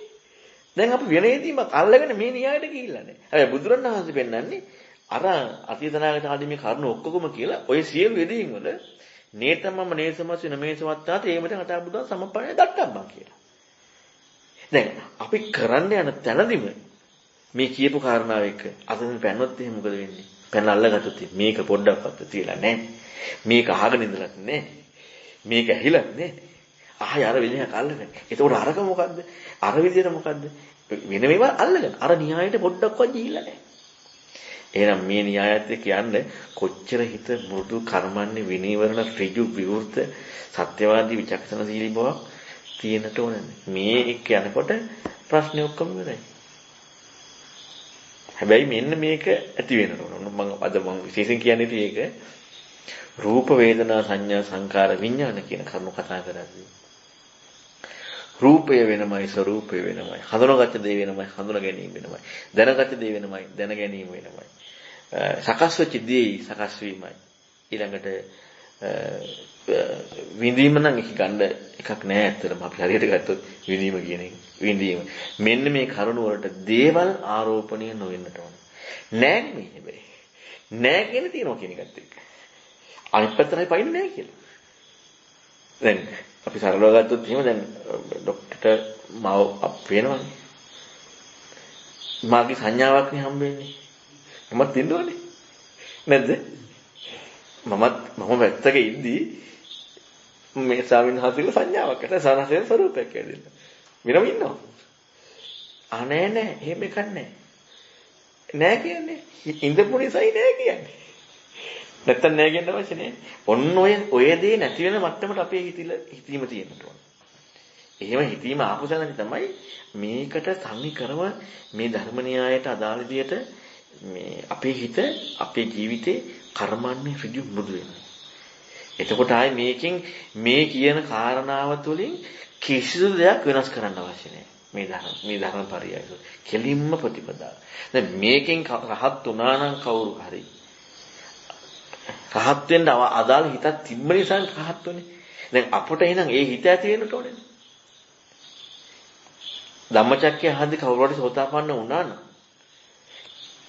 දැන් අපි වෙන යෙදීමක් අල්ලගෙන මේ න්‍යායට ගිහිල්ලා නැහැ. හැබැයි බුදුරණවහන්සේ පෙන්නන්නේ අර අතීතනාගත ආදී මේ කරුණු ඔක්කොම කියලා ඔය සියලු යෙදීම් වල නේතමම නේසමස් නමේසවත්තාට ඒකට කතා බුදුන් සමප්පණය දක්වම්මා කියලා. දැන් අපි කරන්න යන තැනදිම මේ කියපු කාරණාව එක්ක අතෙන් පැනනොත් එහෙනම් මොකද වෙන්නේ? පැන අල්ලගත්තොත් මේක පොඩ්ඩක්වත් තියලා නැහැ. මේක අහගෙන ඉඳලත් නැහැ. මේක ඇහිලත් නැහැ. ආය අර විදිහක් අල්ලගෙන. එතකොට අරක මොකද්ද? අර විදිහට මොකද්ද? වෙන මේවා අල්ලගෙන අර න්‍යායයට පොඩ්ඩක්වත් ගිහිල්ලා නැහැ. එහෙනම් මේ න්‍යායත් කියන්නේ කොච්චර හිත මෘදු කර්මන්නේ විනීවරණ ඍජු විවෘත සත්‍යවාදී විචක්ෂණශීලී බවක් තියෙනට ඕනේ. මේ එක්ක යනකොට ප්‍රශ්නේ ඔක්කොම ඉවරයි. හැබැයි මෙන්න මේක ඇති වෙනකොට මම විශේෂයෙන් කියන්නේ ඒක රූප වේදනා සංඥා සංකාර විඥාන කියන කරුණු කතා කරද්දී රූපය වෙනමයි ස්වરૂපය වෙනමයි හඳුනාගත්ත දේ වෙනමයි හඳුනා ගැනීම වෙනමයි දැනගත්ත දේ වෙනමයි දැන ගැනීම වෙනමයි සකස් වෙච්ච දේ සකස් වීමයි ඊළඟට විඳීම නම් එක ගන්න එකක් නෑ ඇත්තටම අපි හරියට ගත්තොත් විඳීම කියන එක විඳීම මෙන්න මේ කරුණ වලට දේවල් ආරෝපණය නොවෙන්නට ඕන නෑ නෙමෙයි හැබැයි නෑ කියන තියනවා කියන එකත් එක්ක අනිත් පැත්තටයි පයින්නේ නෑ කියලා දැන් අපි සරලව ගත්තොත් එහෙම දැන් ડોක්ටර්ට මාව වෙනවනේ මාගේ සංඥාවක් නේ හම්බෙන්නේ මමත් ඉන්නවනේ නැද්ද මම වැත්තක ඉද්දී මේ ස්වාමීන් වහන්සේගේ සංඥාවක් ඇත සානසයෙන් ස්වරූපයක් ඇදෙන්න. වෙනම ඉන්නවා. නෑ එහෙම එකක් නෑ. නෑ කියන්නේ ඉඳපු නිසායි නෑ කියන්නේ. නැත්තම් නෑ කියන්න අවශ්‍ය නෑ. ඔන්න ඔය දේ නැති වෙන මට්ටමට අපේ හිතීම තියෙන්න ඕන. එහෙම හිතීම ආපුසනදි තමයි මේකට සංනිකරව මේ ධර්ම න්‍යායයට අදාළ විදියට මේ අපේ හිත අපේ ජීවිතේ කර්මන්නේ ඍජු මෘදු වෙනවා. එතකොට ආයේ මේකෙන් මේ කියන කාරණාව තුළින් කිසිදු දෙයක් වෙනස් කරන්න අවශ්‍ය නැහැ. මේ ධර්ම පරියය. කෙලින්ම ප්‍රතිපදාව. දැන් මේකෙන් රහත් වුණා නම් කවුරු හරි රහත් වෙන්න අදාළ හිතක් තිබ්බ නිසා රහත් වෙන්නේ. දැන් අපට එහෙනම් ඒ හිත ඇති වෙන්නට ඕනේ. ධම්මචක්කය අහද්දි කවුරු හරි සෝතාපන්න වුණා නම්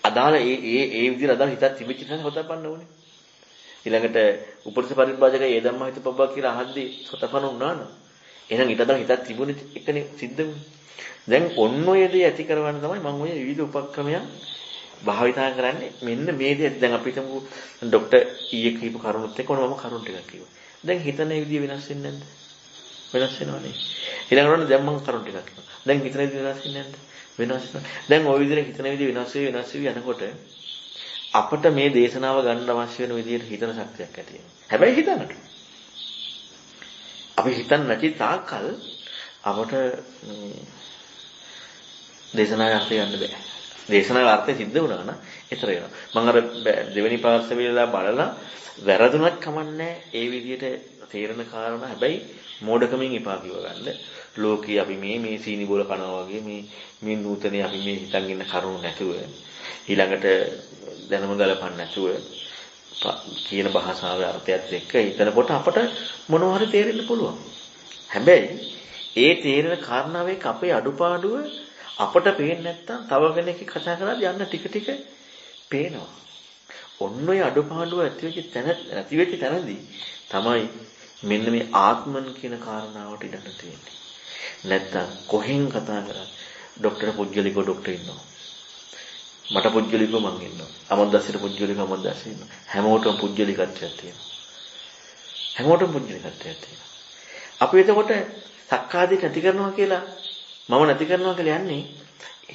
අදාළ ඒ විදිහට අදාළ හිතක් තිබෙච්ච නිසා සෝතාපන්න වුණේ. ඊළඟට උපරිස පරිබ්‍රාජක ඒ ධම්ම හිත පබ්බා කියලා අහද්දි සෝතාපන්න වුණා නම් එහෙනම් ඊට අදාළ හිතක් තිබුණේ එකනේ සිද්ධ වුණේ. දැන් ඔන්න ඔය දේ ඇති කරවන්න තමයි මම ඔය විවිධ උපක්‍රමයන් භාවිතා කරන්නේ. මෙන්න මේ දේ දැන් අපි හිතමු ડોක්ටර් ඊයේ කියපු කරුණුත් එක්ක මම කරුණු ටිකක් කිව්වා. දැන් හිතන විදිය වෙනස් වෙන්නේ නැද්ද? වෙනස් වෙනවනේ. ඊළඟට දැන් මම කරුණු ටිකක් කිව්වා. දැන් හිතන විදිය වෙනස් වෙන්නේ නැද්ද? වෙනස් වෙනවා. දැන් ওই විදිහට හිතන විදිය වෙනස් වෙවි යනකොට අපිට මේ දේශනාව ගන්න අවශ්‍ය වෙන විදිහට හිතන ශක්තියක් ඇති වෙනවා. හැබැයි හිතන්නට. අපි හිතන්නේ නැති තාක්කල් අපට දේශනාවේ අර්ථය ගන්න බෑ. දේශනාවේ අර්ථය සිද්ධ වුණා නම් ඒතර වෙනවා. මම අර දෙවෙනි පාර්ශවයේලා බලලා වැරදුනත් කමන්නේ ඒ විදිහට තේරෙන කාරණා හැබැයි මෝඩකමින් එපා කිව ගන්න. ලෝකේ අපි මේ සීනි බෝල කනවා වගේ මේ නූතනේ අපි මේ හිතන් ඉන්න කරුණු නැතුව ඊළඟට දැනුම ගලපන්න නැතුව කියන භාෂාවේ අර්ථයත් එක්ක හිතනකොට අපට මොනවා හරි තේරෙන්න පුළුවන්. හැබැයි ඒ තේරෙන කාරණාවේ අපේ අඩුපාඩුව අපට පේන්නේ නැත්තම් තව කෙනෙක් කතා කරලා යන්න ටික ටික පේනවා. ඔන්න ඔය අඩුපාඩුව ඇති වෙච්ච තැනදී තමයි මෙන්න මේ ආත්මන් කියන කාරණාවට ඉඩ තියෙන්නේ. නැත්තම් කොහෙන් කතා කරා ડોක්ටර් පුජ්‍යලිකෝ ડોක්ටර් ඉන්නවා. මට පුජ්‍යලිකෝ මං ඉන්නවා. අමද්දාසිට පුජ්‍යලිකෝ අමද්දාසි ඉන්නවා. හැමෝටම පුජ්‍යලිකත්වයක් තියෙනවා. හැමෝටම පුජ්‍යලිකත්වයක් තියෙනවා. අපි එතකොට සක්කාදිට නැති කරනවා කියලා මම නැති කරනවා කියලා යන්නේ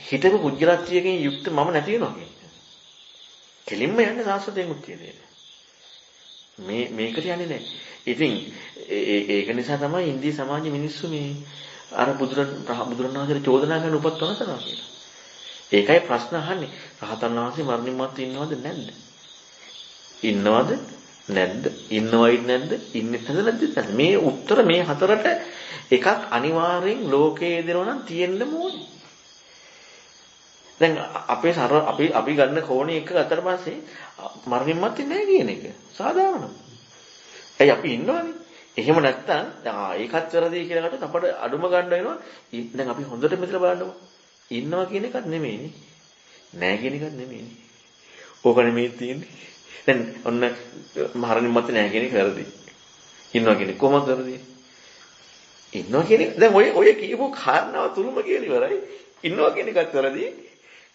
හිතපු පුජ්‍යලත්වයකින් යුක්ත මම නැති වෙනවා කියන්නේ. කෙලින්ම යන්නේ සාස්වතයෙන් උත්තියදේ. මේකට යන්නේ නැහැ. ඉතින් ඒක නිසා තමයි ඉන්දිය සමාජයේ මිනිස්සු මේ අර බුදුරණවහන්සේට චෝදනා කරන උපත්වනසනවා කියලා. ඒකයි ප්‍රශ්න අහන්නේ. රහතන් වහන්සේ මරණින් මත්තේ ඉන්නවද නැද්ද? ඉන්නවද නැද්ද? ඉන්නවයි නැද්ද? ඉන්නේ නැද්ද? මේ උත්තර මේ හතරට එකක් අනිවාර්යෙන් ලෝකයේ දෙනවා නම් තියෙන්න ඕනේ. දැන් අපි ගන්න කෝණේ එක ගත්තට පස්සේ මරණින් මත්තේ නැහැ කියන එක සාධාරණයි. ඇයි අපි ඉන්නවනේ. එහෙම නැත්තම් ඒකත් වැරදි කියලා ගත්තොත් අපට අඩුම ගන්න වෙනවා. දැන් අපි හොඳට මෙතන බලන්නකො. ඉන්නවා කියන එකත් නෙමෙයිනේ. නැහැ කියන එකත් නෙමෙයිනේ. ඕක නෙමෙයි තියෙන්නේ. දැන් ඔන්න මරණින් මත්තේ නැහැ කියන එක වැරදි. ඉන්නවා කියන එක කොහොමද වැරදි? ඉන්නවා කියන එක දැන් ඔය කියපු කාරණාව තුලම කියන ඉවරයි. ඉන්නවා කියන එකත් වැරදි.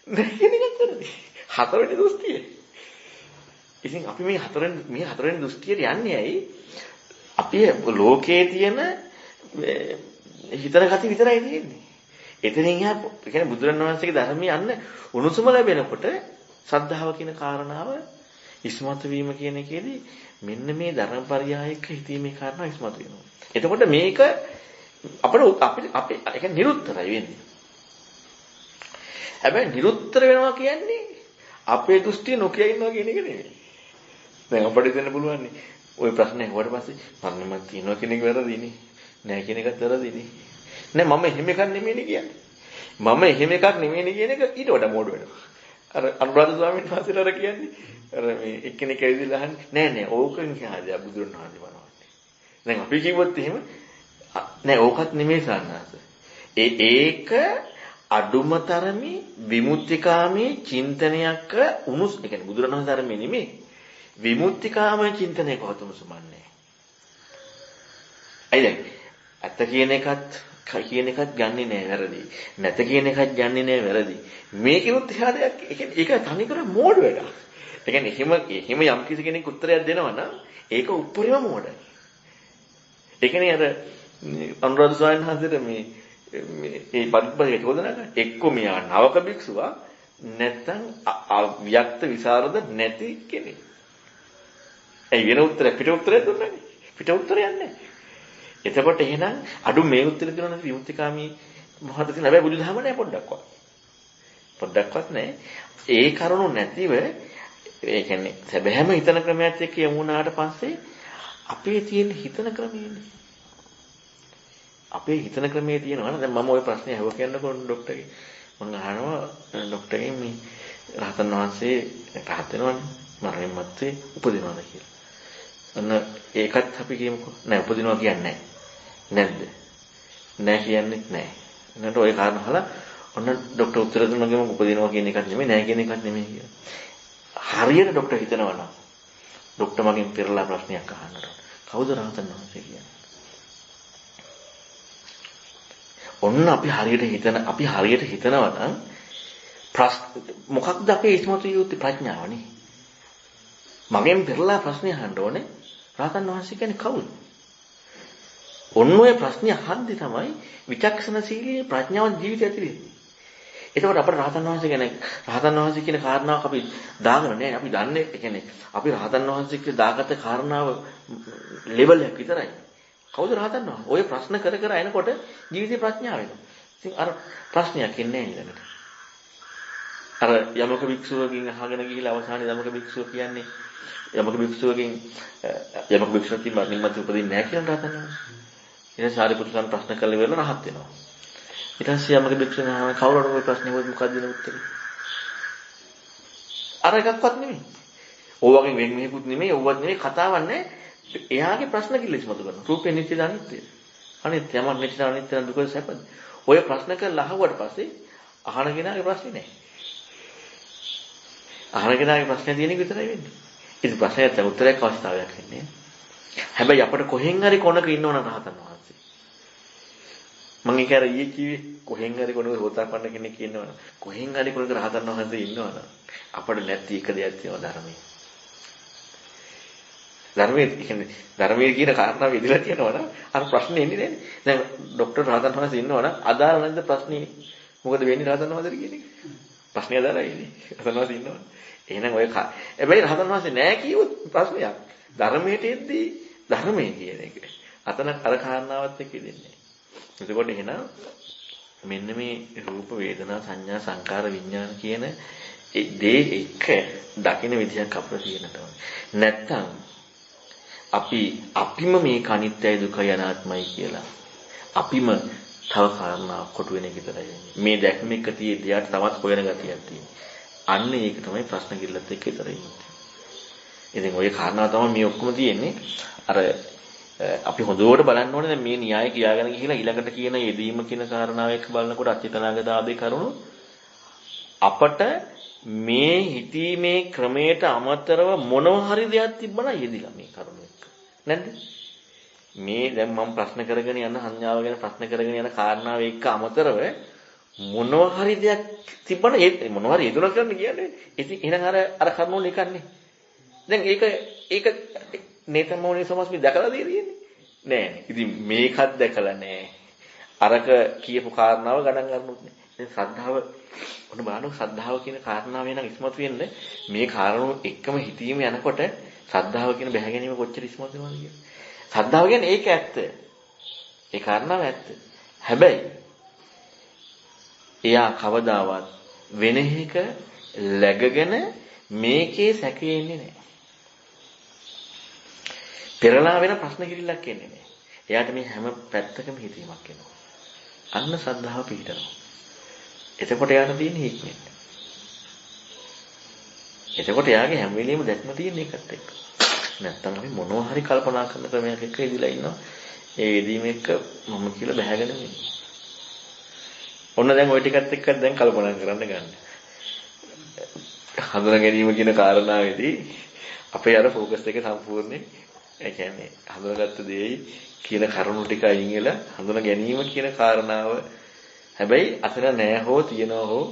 නැහැ කියන එකත් වැරදි. හතරවෙනි දෘෂ්ටිය. ඉතින් අපි මේ හතරවෙනි දෘෂ්ටියට යන්නේ ඇයි? අපි ලෝකයේ තියෙන හිතන gati විතරයි තියෙන්නේ. එතනින් එහා කියන්නේ බුදුරණවහන්සේගේ ධර්මයේ යන්න උණුසුම ලැබෙනකොට සද්ධාව කියන කාරණාව ඉස්මතු වීම කියන එකේදී මෙන්න මේ ධර්මපරියායක හිතීමේ කාරණා ඉස්මතු වෙනවා. එතකොට මේක අපිට ඒ කියන්නේ නිරුත්තරයි වෙන්නේ. හැබැයි නිරුත්තර වෙනවා කියන්නේ අපේ දෘෂ්ටිය නොකිය ඉන්නවා කියන එක නෙමෙයි. දැන් අපිට දෙන්න පුළුවන් ওই ප්‍රශ්නේ හොවට පස්සේ මරණමත් තියනවා කියන එක වැරදිනේ. නෑ කියන එකත් වැරදිනේ. නෑ මම එහෙම එකක් නෙමෙයිනේ කියන්නේ. මම එහෙම එකක් නෙමෙයිනේ කියන එක ඊට වඩා මෝඩ වෙනවා. අර අනුරාධ ස්වාමීන් වහන්සේලා කියන්නේ අර මේ එක්කෙනෙක් ඇවිදලා අහන්නේ නෑ ඕකෙන් කියහදා බුදුරණවහන්සේ වනවන්නේ. දැන් අපි කිව්වොත් එහෙම නෑ ඕකත් නෙමෙයි සාන්නාස. ඒක අඩුමතරමේ විමුක්තිකාමී චින්තනයක් උනුස් ඒ කියන්නේ බුදුරණවහන්සේ ධර්මයේ නෙමෙයි. විමුක්තිකාමී චින්තනයක හතුමුසුමන්නේ. අයිද ඇත්ත කියන එකත් ගන්නෙ නෑ වැරදි. නැත කියන එකත් ගන්නෙ නෑ වැරදි. මේකෙනුත් එහා දෙයක් ඒ කියන්නේ ඒක තනිකර මෝඩ වැඩක්. ඒ කියන්නේ එහෙම යම් කිසි කෙනෙක් උත්තරයක් දෙනවා නම් ඒක උඩරිම මෝඩයි. ඒ කියන්නේ අර අනුරාධ ස්වාමීන් වහන්සේට මේ පරිප්පරික චෝදනා කරන එක්ක මෙයා නවක භික්ෂුවා නැත්නම් අව්‍යක්ත විසරද නැති කෙනෙක්. ඒ වෙන උත්තරයක් පිට උත්තරයක් දුන්නානේ. පිට උත්තරයක් නැහැ. එතකොට එහෙනම් අඩු මේ උත්තර දෙනවා විමුක්තිකාමී මොහොත තියෙන හැබැයි බුදුදහම නැහැ පොඩ්ඩක්වත්. පොඩ්ඩක්වත් නැහැ. ඒ කරුණු නැතිව ඒ කියන්නේ සැබෑම හිතන ක්‍රමයක් එක්ක යමුනාට පස්සේ අපේ තියෙන හිතන ක්‍රමයනේ. අපේ හිතන ක්‍රමයේ තියෙනවා නේද? දැන් මම ওই ප්‍රශ්නේ අහුව කියනකොට ડોක්ටර්ගේ මම අහනවා ડોක්ටර්ගෙන් මේ රහතන් වහන්සේ රහත් වෙනවනේ මරණින් මත්තේ උපදිනවද කියලා. අන්න ඒකත් අපි කියමුකෝ. නෑ උපදිනවා කියන්නේ නැද්ද? නෑ කියන්නේ නෑ. නේද ඔය කාරණා අහලා ඔන්න ડોක්ටර් උත්තර දුන්නාම උපදිනවා කියන එකක් නෙමෙයි නෑ කියන එකක් නෙමෙයි කියලා. හරියට ડોක්ටර් හිතනවා නම් ડોක්ටර් මගෙන් පෙරලා ප්‍රශ්නයක් අහන්නට. කවුද රහතන් වහන්සේ කියන්නේ? ඔන්න අපි හරියට හිතනවා නම් මොකක්ද අපේ ඉස්මතු යුත්තේ ප්‍රඥාවනේ. මගෙන් පෙරලා ප්‍රශ්නේ අහන්න ඕනේ රහතන් වහන්සේ කියන්නේ කවුද? ඔන්න ඔය ප්‍රශ්නේ අහද්දි තමයි විචක්ෂණශීලී ප්‍රඥාව ජීවිතය ඇති වෙන්නේ. එතකොට අපේ රහතන් වහන්සේ කියන කාරණාවක් අපි දාගෙන නැහැ. අපි දන්නේ ඒ කියන්නේ අපි රහතන් වහන්සේ කියලා දාගත්ත කාරණාව ලෙවල් එකක් විතරයි. කවුද රහතන් වහන්සේ? ඔය ප්‍රශ්න කර කර එනකොට ජීවිතේ ප්‍රඥාව වෙනවා. ඉතින් අර ප්‍රශ්නයක් එන්නේ නැහැ ඊළඟට. අර යමක භික්ෂුවකින් අහගෙන ගිහිලා අවසානයේ යමක භික්ෂුව කියන්නේ යමක භික්ෂුවකින් යමක භික්ෂුවකින් මරණින් මත්තේ උපදින්නේ නැහැ කියලා රහතන් වහන්සේ. ඊට සාරිපුත්‍රයන් ප්‍රශ්න කළ වෙලාව රහත් වෙනවා. ඊට පස්සේ යමක භික්ෂුවන අහන කවුරුද ඔය ප්‍රශ්නේ මොකද දෙන උත්තරේ? අර එකක්වත් නෙමෙයි. ඕවගෙන් වෙන් මෙහෙකුත් නෙමෙයි, ඕවත් නෙමෙයි කතාවක් නැහැ. එයාගේ ප්‍රශ්න කිල්ල ඉස්මතු කරනවා. රූපේ නිත්‍යද අනිත්‍යද? අනිත්‍ය යම නිත්‍යද අනිත්‍ය දුකද සැපද? ඔය ප්‍රශ්න කරලා අහුවට පස්සේ අහන කෙනාගේ ප්‍රශ්නේ නැහැ. අහන කෙනාගේ ප්‍රශ්නේ තියෙන එක විතරයි වෙන්නේ. ඉතින් ප්‍රශ්නයට උත්තරයක් අවස්ථාවක් වෙන්නේ. හැබැයි අපිට කොහෙන් හරි කොනක ඉන්නවනම් රහතන් වහන්සේ. මම ඒක අර ඊයේ කිව්වේ කොහෙන් හරි කොනක හොතාපන්න කෙනෙක් ඉන්නවනම් කොහෙන් හරි කොනක රහතන් වහන්සේ ඉන්නවනම් අපිට නැති එක දෙයක් තියෙනවා ධර්මයේ. ධර්මයේ කියන කාරණාව ඉදලා තියෙනවා නම් අර ප්‍රශ්නේ එන්නේ නැහැ. දැන් ડોક્ටර් රහතන් වහන්සේ ඉන්නවා නම් අදාළ නැද්ද ප්‍රශ්නේ? මොකද වෙන්නේ රහතන් වහන්සේට කියන එක? ප්‍රශ්නේ අදාළයි. රහතන් වහන්සේ ඉන්නවා. එහෙනම් ඔය හැබැයි රහතන් වහන්සේ නැහැ කියුවොත් ප්‍රශ්නයක්. ධර්මයට එද්දී ධර්මයේ කියන එක. අතන අර කාරණාවත් එක්ක දෙන්නේ. එතකොට එහෙනම් මෙන්න මේ රූප වේදනා සංඥා සංකාර විඥාන කියන දේ එක දකින්න විදියක් අපිට තියෙනවා. නැත්තම් අපිම මේ අනිත්‍යයි දුකයි අනාත්මයි කියලා අපිම තව කාරණාවක් කොටු වෙන එක විතරයි. මේ දැක්ම එක තියෙද්දී යාට තවත් හොයන ගතියක් තියෙනවා. අන්න ඒක තමයි ප්‍රශ්න කිල්ලත් එක්ක විතරයි. ඉතින් ওই කාරණාව තමයි මේ ඔක්කොම තියෙන්නේ. අර අපි හොඳට බලන්න ඕනේ දැන් මේ න්‍යාය කියාගෙන ගිහිලා ඊළඟට කියන යෙදීම කියන කාරණාව එක්ක බලනකොට අත්‍යතනාගත ආදී කරුණු අපට මේ හිතීමේ ක්‍රමයට අමතරව මොනවා හරි දෙයක් තිබ්බනම් යෙදිලා මේ කරුණු එක්ක නැද්ද මේ දැන් මම ප්‍රශ්න කරගෙන යන සංඥාව ගැන ප්‍රශ්න කරගෙන යන කාරණාව එක්ක අමතරව මොනවා හරි දෙයක් තිබ්බනම් මොනවා හරි යෙදුණා කියන්නේ ඉතින් එහෙනම් අර කරුණු වල එකන්නේ දැන් ඒක නේතමෝනේ සමස්මි දැකලා තියෙන්නේ නෑ ඉතින් මේකත් දැකලා නෑ අරක කියපු කාරණාව ගණන් ගන්නොත් නෑ දැන් ශ්‍රද්ධාව ඔන්න බලන්න ශ්‍රද්ධාව කියන කාරණාව වෙනනම් ඉස්මතු වෙන්නේ මේ කාරණු එක්කම හිතීම යනකොට ශ්‍රද්ධාව කියන බැහැ ගැනීම කොච්චර ඉස්මතු වෙනවද කියන්නේ ශ්‍රද්ධාව කියන්නේ ඒක ඇත්ත ඒ කාරණාව ඇත්ත හැබැයි එයා කවදාවත් වෙන එක läගගෙන මේකේ සැකෙන්නේ නෑ පෙරලා වෙන ප්‍රශ්න කිරිල්ලක් එන්නේ නැහැ. එයාට මේ හැම පැත්තකම හිතීමක් එනවා. අන්න සද්ධාව පිහිටනවා. එතකොට එයාට තියෙන හික්මෙන්. එතකොට එයාගේ හැම වෙලෙම දැක්ම තියෙන එකත් එක්ක. නැත්තම් අපි මොනවා හරි කල්පනා කරන ක්‍රමයක් එක්ක ඉදිලා ඉන්නවා. ඒ යෙදීම එක්ක මම කියලා බැහැගෙන ඉන්නේ. ඔන්න දැන් ওই ටිකත් එක්ක දැන් කල්පනා කරන්න ගන්න. හඳුනා ගැනීම කියන කාරණාවේදී අපේ අර ફોකස් එක සම්පූර්ණයෙන් ඒ කියන්නේ හඳුනාගත්ත දෙයයි කියන කරුණු ටික අයින් වෙලා හඳුනා ගැනීම කියන කාරණාව හැබැයි අතන නෑ හෝ තියනවා හෝ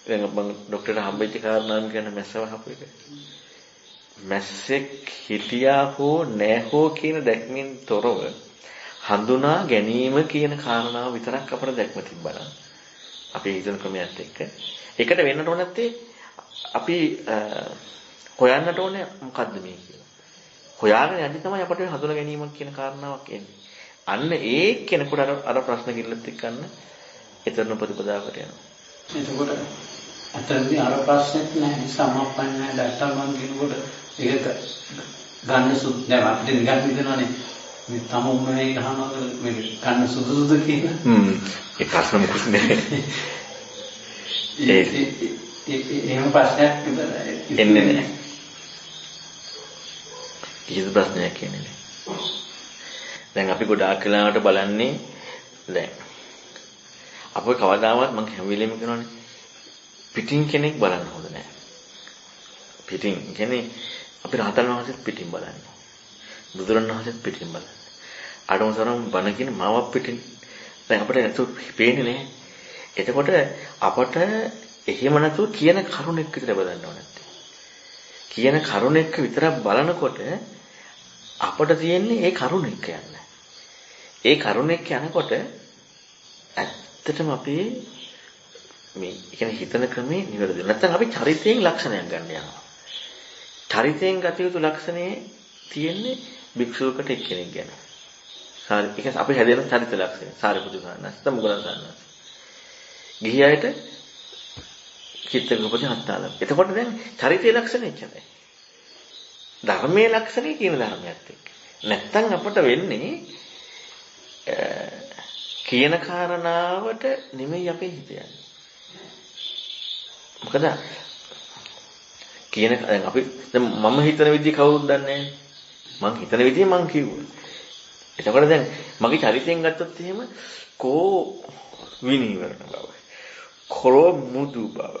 දැන් මම ડોක්ටර්ට හම්බෙච්ච කාරණාව කියන මැස්සව හපු එක මැස්සෙක් හිටියා හෝ නෑ හෝ කියන දැක්මෙන් තොරව හඳුනා ගැනීම කියන කාරණාව විතරක් අපිට දැක්ම තිබ්බනම් අපි හිතන ක්‍රමයට එක්ක ඒකට වෙන්නට ඕන නැත්තේ අපි හොයන්නට ඕනේ මොකද්ද මේ කියලා හොයාගෙන යද්දි තමයි අපිට හඳුනා ගැනීමක් කියන කාරණාවක් එන්නේ. අන්න ඒ කෙනෙකුට අර ප්‍රශ්න කිල්ලත් එක්කන්න ඊතරන ප්‍රතිපදාවකට යනවා. එතකොට අතනදී අර ප්‍රශ්නෙත් නැහැ සමප්පන්නේ දැක්කම කියනකොට ඒක ගන්න සුදු දැන් අපිට නිකන් හිතනවානේ මේ තමුම මේ ගහනවාද මේ ගන්න සුදුසුද කියලා. ඒ ප්‍රශ්න මොකක්ද නැහැ. එහෙම ප්‍රශ්නයක් එන්නේ නැහැ. කිසිදු ප්‍රශ්නයක් එන්නේ නැහැ. දැන් අපි ගොඩාක් වෙලාවට බලන්නේ දැන් අපේ කවදාවත් මම හැම වෙලෙම කියනවානේ පිටින් කෙනෙක් බලන්න හොඳ නැහැ. පිටින් කියන්නේ අපි රහතන් වහන්සේත් පිටින් බලන්නේ. බුදුරණවහන්සේත් පිටින් බලන්නේ. ආඩමසරම් බණ කියන මාවක් පිටින් දැන් අපිට නැතු පේන්නේ නැහැ. එතකොට අපට එහෙම නැතු කියන කරුණ එක්ක විතර බලන්න ඕනේ. කියන කරුණ එක්ක විතරක් බලනකොට අපට තියෙන්නේ ඒ කරුණ එක්ක යන්න. ඒ කරුණ එක්ක යනකොට ඇත්තටම අපි මේ කියන්නේ හිතන ක්‍රමේ නිවැරදි. නැත්නම් අපි චරිතයෙන් ලක්ෂණයක් ගන්න යනවා. චරිතයෙන් ගත යුතු ලක්ෂණේ තියෙන්නේ භික්ෂුවකට එක්කෙනෙක් ගැන. ඒක අපි හැදෙන චරිත ලක්ෂණ. සාරිපුත්‍ර සාන්නස්ත මුගලන් සාන්නස්ත. ගිහි අයට චිත්තකපති හත්තාලම්. එතකොට දැන් චරිතයේ ලක්ෂණ එච්චරයි. ධර්මයේ ලක්ෂණේ කියන ධර්මයක් එක්ක. නැත්තම් අපට වෙන්නේ කියන කාරණාවට නෙමෙයි අපේ හිත යන්නේ. මොකද කියන දැන් අපි දැන් මම හිතන විදිහ කවුරුත් දන්නේ නැහැ. මං හිතන විදිහ මං කිව්වා. එතකොට දැන් මගේ චරිතයෙන් ගත්තොත් එහෙම කෝ විනීවරණ බව. කෝ මුදු බව.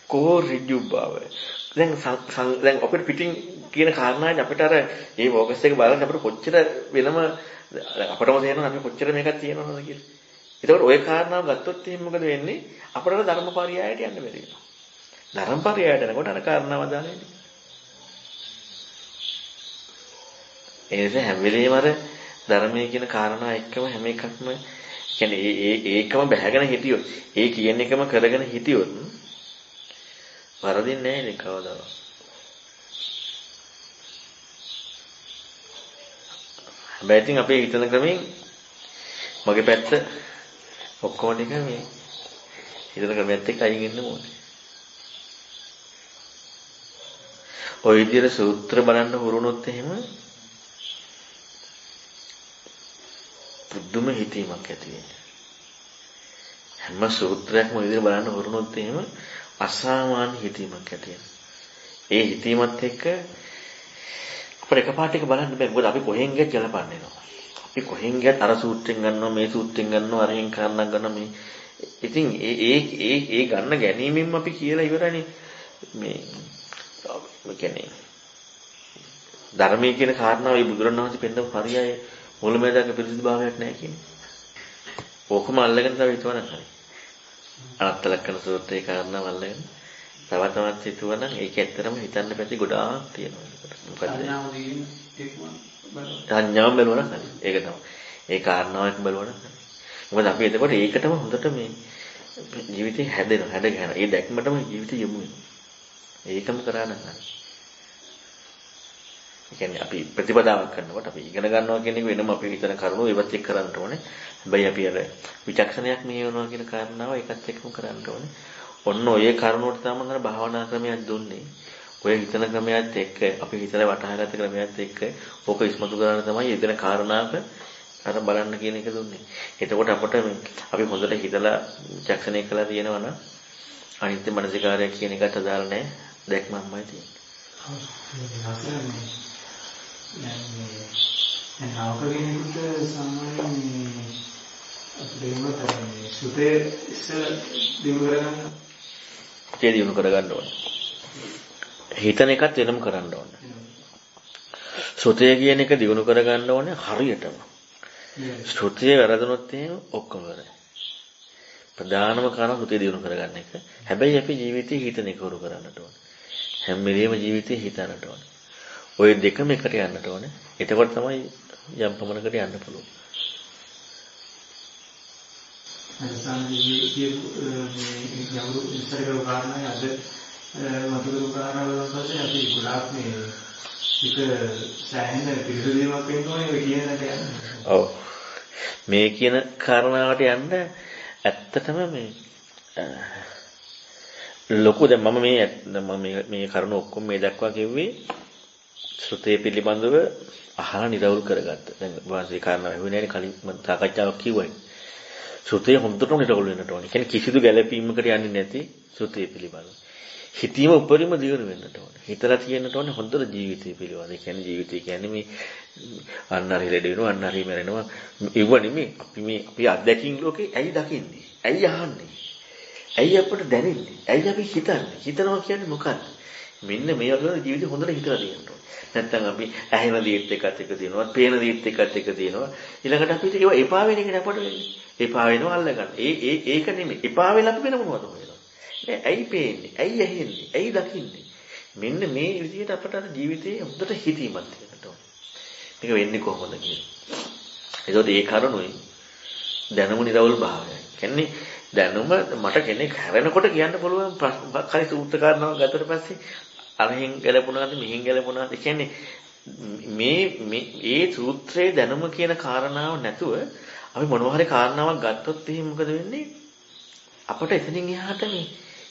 කෝ ඍජු බව. දැන් අපිට පිටින් කියන කාරණාවෙන් අපිට අර මේ ફોකස් එක බලන්න අපිට කොච්චර වෙනම අපටම තේරෙනවා අපි කොච්චර මේකක් තියෙනවද කියලා. ඒතකොට ওই කාරණාව ගත්තොත් එහෙනම් මොකද වෙන්නේ? අපට ධර්මපරියායට යන්න බැරි වෙනවා. ධර්මපරියායට යනකොට අර කාරණාව දාලා ඉන්නේ. ඒ නිසා හැම වෙලේම අර ධර්මයේ කියන කාරණා එක්කම හැම එකක්ම කියන්නේ ඒකම බැහැගෙන හිටියොත් ඒ කියන එකම කරගෙන හිටියොත් වරදින්නේ නැහැ නේ කවදාවත්. හැබැයි ඉතින් අපේ හිතන ක්‍රමයෙන් මගේ පැත්ත ඔක්කොම ටික මේ හිතන ක්‍රමයට එක්ක අයින් වෙන්න ඕනේ. ඔය විදිහට සූත්‍ර බලන්න හුරුනොත් එහෙම පුදුම හිතීමක් ඇති වෙනවා. හැම සූත්‍රයක්ම ඔය විදිහට බලන්න හුරුනොත් එහෙම අසාමාන්‍ය හිතීමක් ඇති වෙනවා. ඒ හිතීමත් එක්ක අපිට එකපාරට එක බලන්න බෑ. මොකද අපි කොහෙන් ගියත් ගලපන්න එනවා. අපි කොහෙන් ගියත් අර සූත්‍රයෙන් ගන්නවා මේ සූත්‍රයෙන් ගන්නවා අරහෙන් කාරණා ගන්නවා මේ. ඉතින් ඒ ගන්න ගැනීමෙන් අපි කියලා ඉවරනේ මේ කියන්නේ ධර්මයේ කියන කාරණාව ඒ බුදුරණවහන්සේ පෙන්නපු පරියාය මුලමෙදාක පිරිසිදු භාවයක් නැහැ කියන්නේ. ඕකම අල්ලගෙන තමයි හිතවනම් හරි. අනත්තලක්කන සූත්‍රයේ කාරණාව අල්ලගෙන තව තවත් හිතුවනම් ඒක ඇත්තටම හිතන්න පැති ගොඩාක් තියෙනවා. මොකද සංඥාව බලවනම් හරි. ඒක තමයි. ඒ කාරණාවක් බලවනම් හරි. මොකද අපි එතකොට ඒකටම හොඳට මේ ජීවිතේ හැදෙනවා. හැද ගන්න. ඒ දැක්මටම ජීවිතේ යොමු වෙනවා. ඒකම කරා නම් හරි. ඒ කියන්නේ අපි ප්‍රතිපදාවක් කරනකොට අපි ඉගෙන ගන්නවා කියන එක වෙනම අපි හිතන කරුණු ඒවත් එක්ක කරන්න ඕනේ. හැබැයි අපි අර විචක්ෂණයක් මෙහෙවනවා කියන කාරණාව ඒකත් එක්කම කරන්න ඕනේ. ඔන්න ඔය කරුණුවට තමයි අර භාවනා ක්‍රමයක් දුන්නේ. ඔය හිතන ක්‍රමයක් එක්ක අපි හිතලා වටහාගත්ත ක්‍රමයක් එක්ක ඕක ඉස්මතු කරන්න තමයි යෙදෙන කාරණාවක අර බලන්න කියන එක දුන්නේ. එතකොට අපිට අපි හොඳට හිතලා විචක්ෂණය කළා තියෙනවා නම් අනිත්‍ය මනසිකාරය කියන එකට අදාළ නැහැ. දැක්මක්මයි තියෙන්නේ. දැන් ආවකගෙනෙකුට සාමාන්‍යයෙන් අපිට සුතේ ඉස්සර දිනු කරගන්න ඒ දිනු කරගන්න ඕනේ. හිතන එකත් වෙනම කරන්න ඕනේ. සුතේ කියන එක දිනු කරගන්න ඕනේ හරියටම. සුතේ වැරදුනොත් එහෙම ඔක්කොම කරේ. ප්‍රධානම කාරණා සුතේ දිනු කරගන්න එක. හැබැයි අපි ජීවිතේ හිතන එක උරු කරන්නට ඕනේ. හැම වෙලේම ජීවිතේ හිතන්නට ඕනේ. ඔය දෙකම එකට යන්නට ඕනේ. එතකොට තමයි යම් පමණකට යන්න පුළුවන්. අනිසාරී යවුරු ඉස්සරහට ගානයි අද මතුරු කාරණා වලදී අපි ගොඩාක් මේ එක සෑහෙන පිළිතුරක් වෙන්න ඕනේ ඔය කියන දේ යන්නේ. ඔව්. මේ කියන කාරණාවට යන්න ඇත්තටම මේ ලොකු දැන් මම මේ කරුණ ඔක්කොම මේ දක්වා කිව්වේ ශ්‍රුතේ පිළිබඳව අහලා නිරවුල් කරගත්ත. දැන් වාසිය කාරණා වෙන්නේ නැහැ කලින් මම සාකච්ඡාවක් කිව්වයි. ශ්‍රුතේ හොඳටම නිරවුල් වෙන්නට ඕනේ. කියන්නේ කිසිදු ගැළපීමකට යන්නේ නැති ශ්‍රුතේ පිළිබඳව. හිතීම උපරිම දියුණු වෙන්නට ඕනේ. හිතලා තියෙන්නට ඕනේ හොඳට ජීවිතය පිළිබඳව. ඒ කියන්නේ ජීවිතය කියන්නේ මේ අන්නරි ලෙඩ වෙනවා අන්නරි මැරෙනවා. ඒව නෙමෙයි. අපි අත්දැකීම් ලෝකේ ඇයි දකින්නේ? ඇයි අහන්නේ? ඇයි අපට දැනෙන්නේ? ඇයි අපි හිතන්නේ? හිතනවා කියන්නේ මොකක්ද? මෙන්න මේ වගේ ජීවිතේ හොඳට හිතලා තියෙන්න ඕනේ. නැත්තම් අපි ඇහෙන දේත් එකත් එක දිනනවා, පේන දේත් එකත් එක දිනනවා. ඊළඟට අපිට ඒව එපා වෙන එක අපට වෙන්නේ. එපා වෙනවා අල්ලගන්න. ඒක නෙමෙයි. එපා වෙලා අපි වෙන මොනවද හොයනවා? ඇයි පේන්නේ? ඇයි ඇහෙන්නේ? ඇයි දකින්නේ? මෙන්න මේ විදිහට අපට අර ජීවිතේ හොඳට හිතීමක් තියෙන්න ඕනේ. මේක වෙන්නේ කොහොමද කියලා. ඒකෝට ඒ කරුණුයි දැනුම නිරවුල් භාවය. කියන්නේ දැනුම මට කෙනෙක් හැරෙනකොට කියන්න පුළුවන් හරි සූත්‍ර කාරණාවක් ගත්තට පස්සේ අරහින් ගැලපුණාද මෙහින් ගැලපුණාද කියන්නේ මේ සූත්‍රයේ දැනුම කියන කාරණාව නැතුව අපි මොනවා හරි කාරණාවක් ගත්තොත් එහෙනම් මොකද වෙන්නේ අපට එතනින් එහාට මේ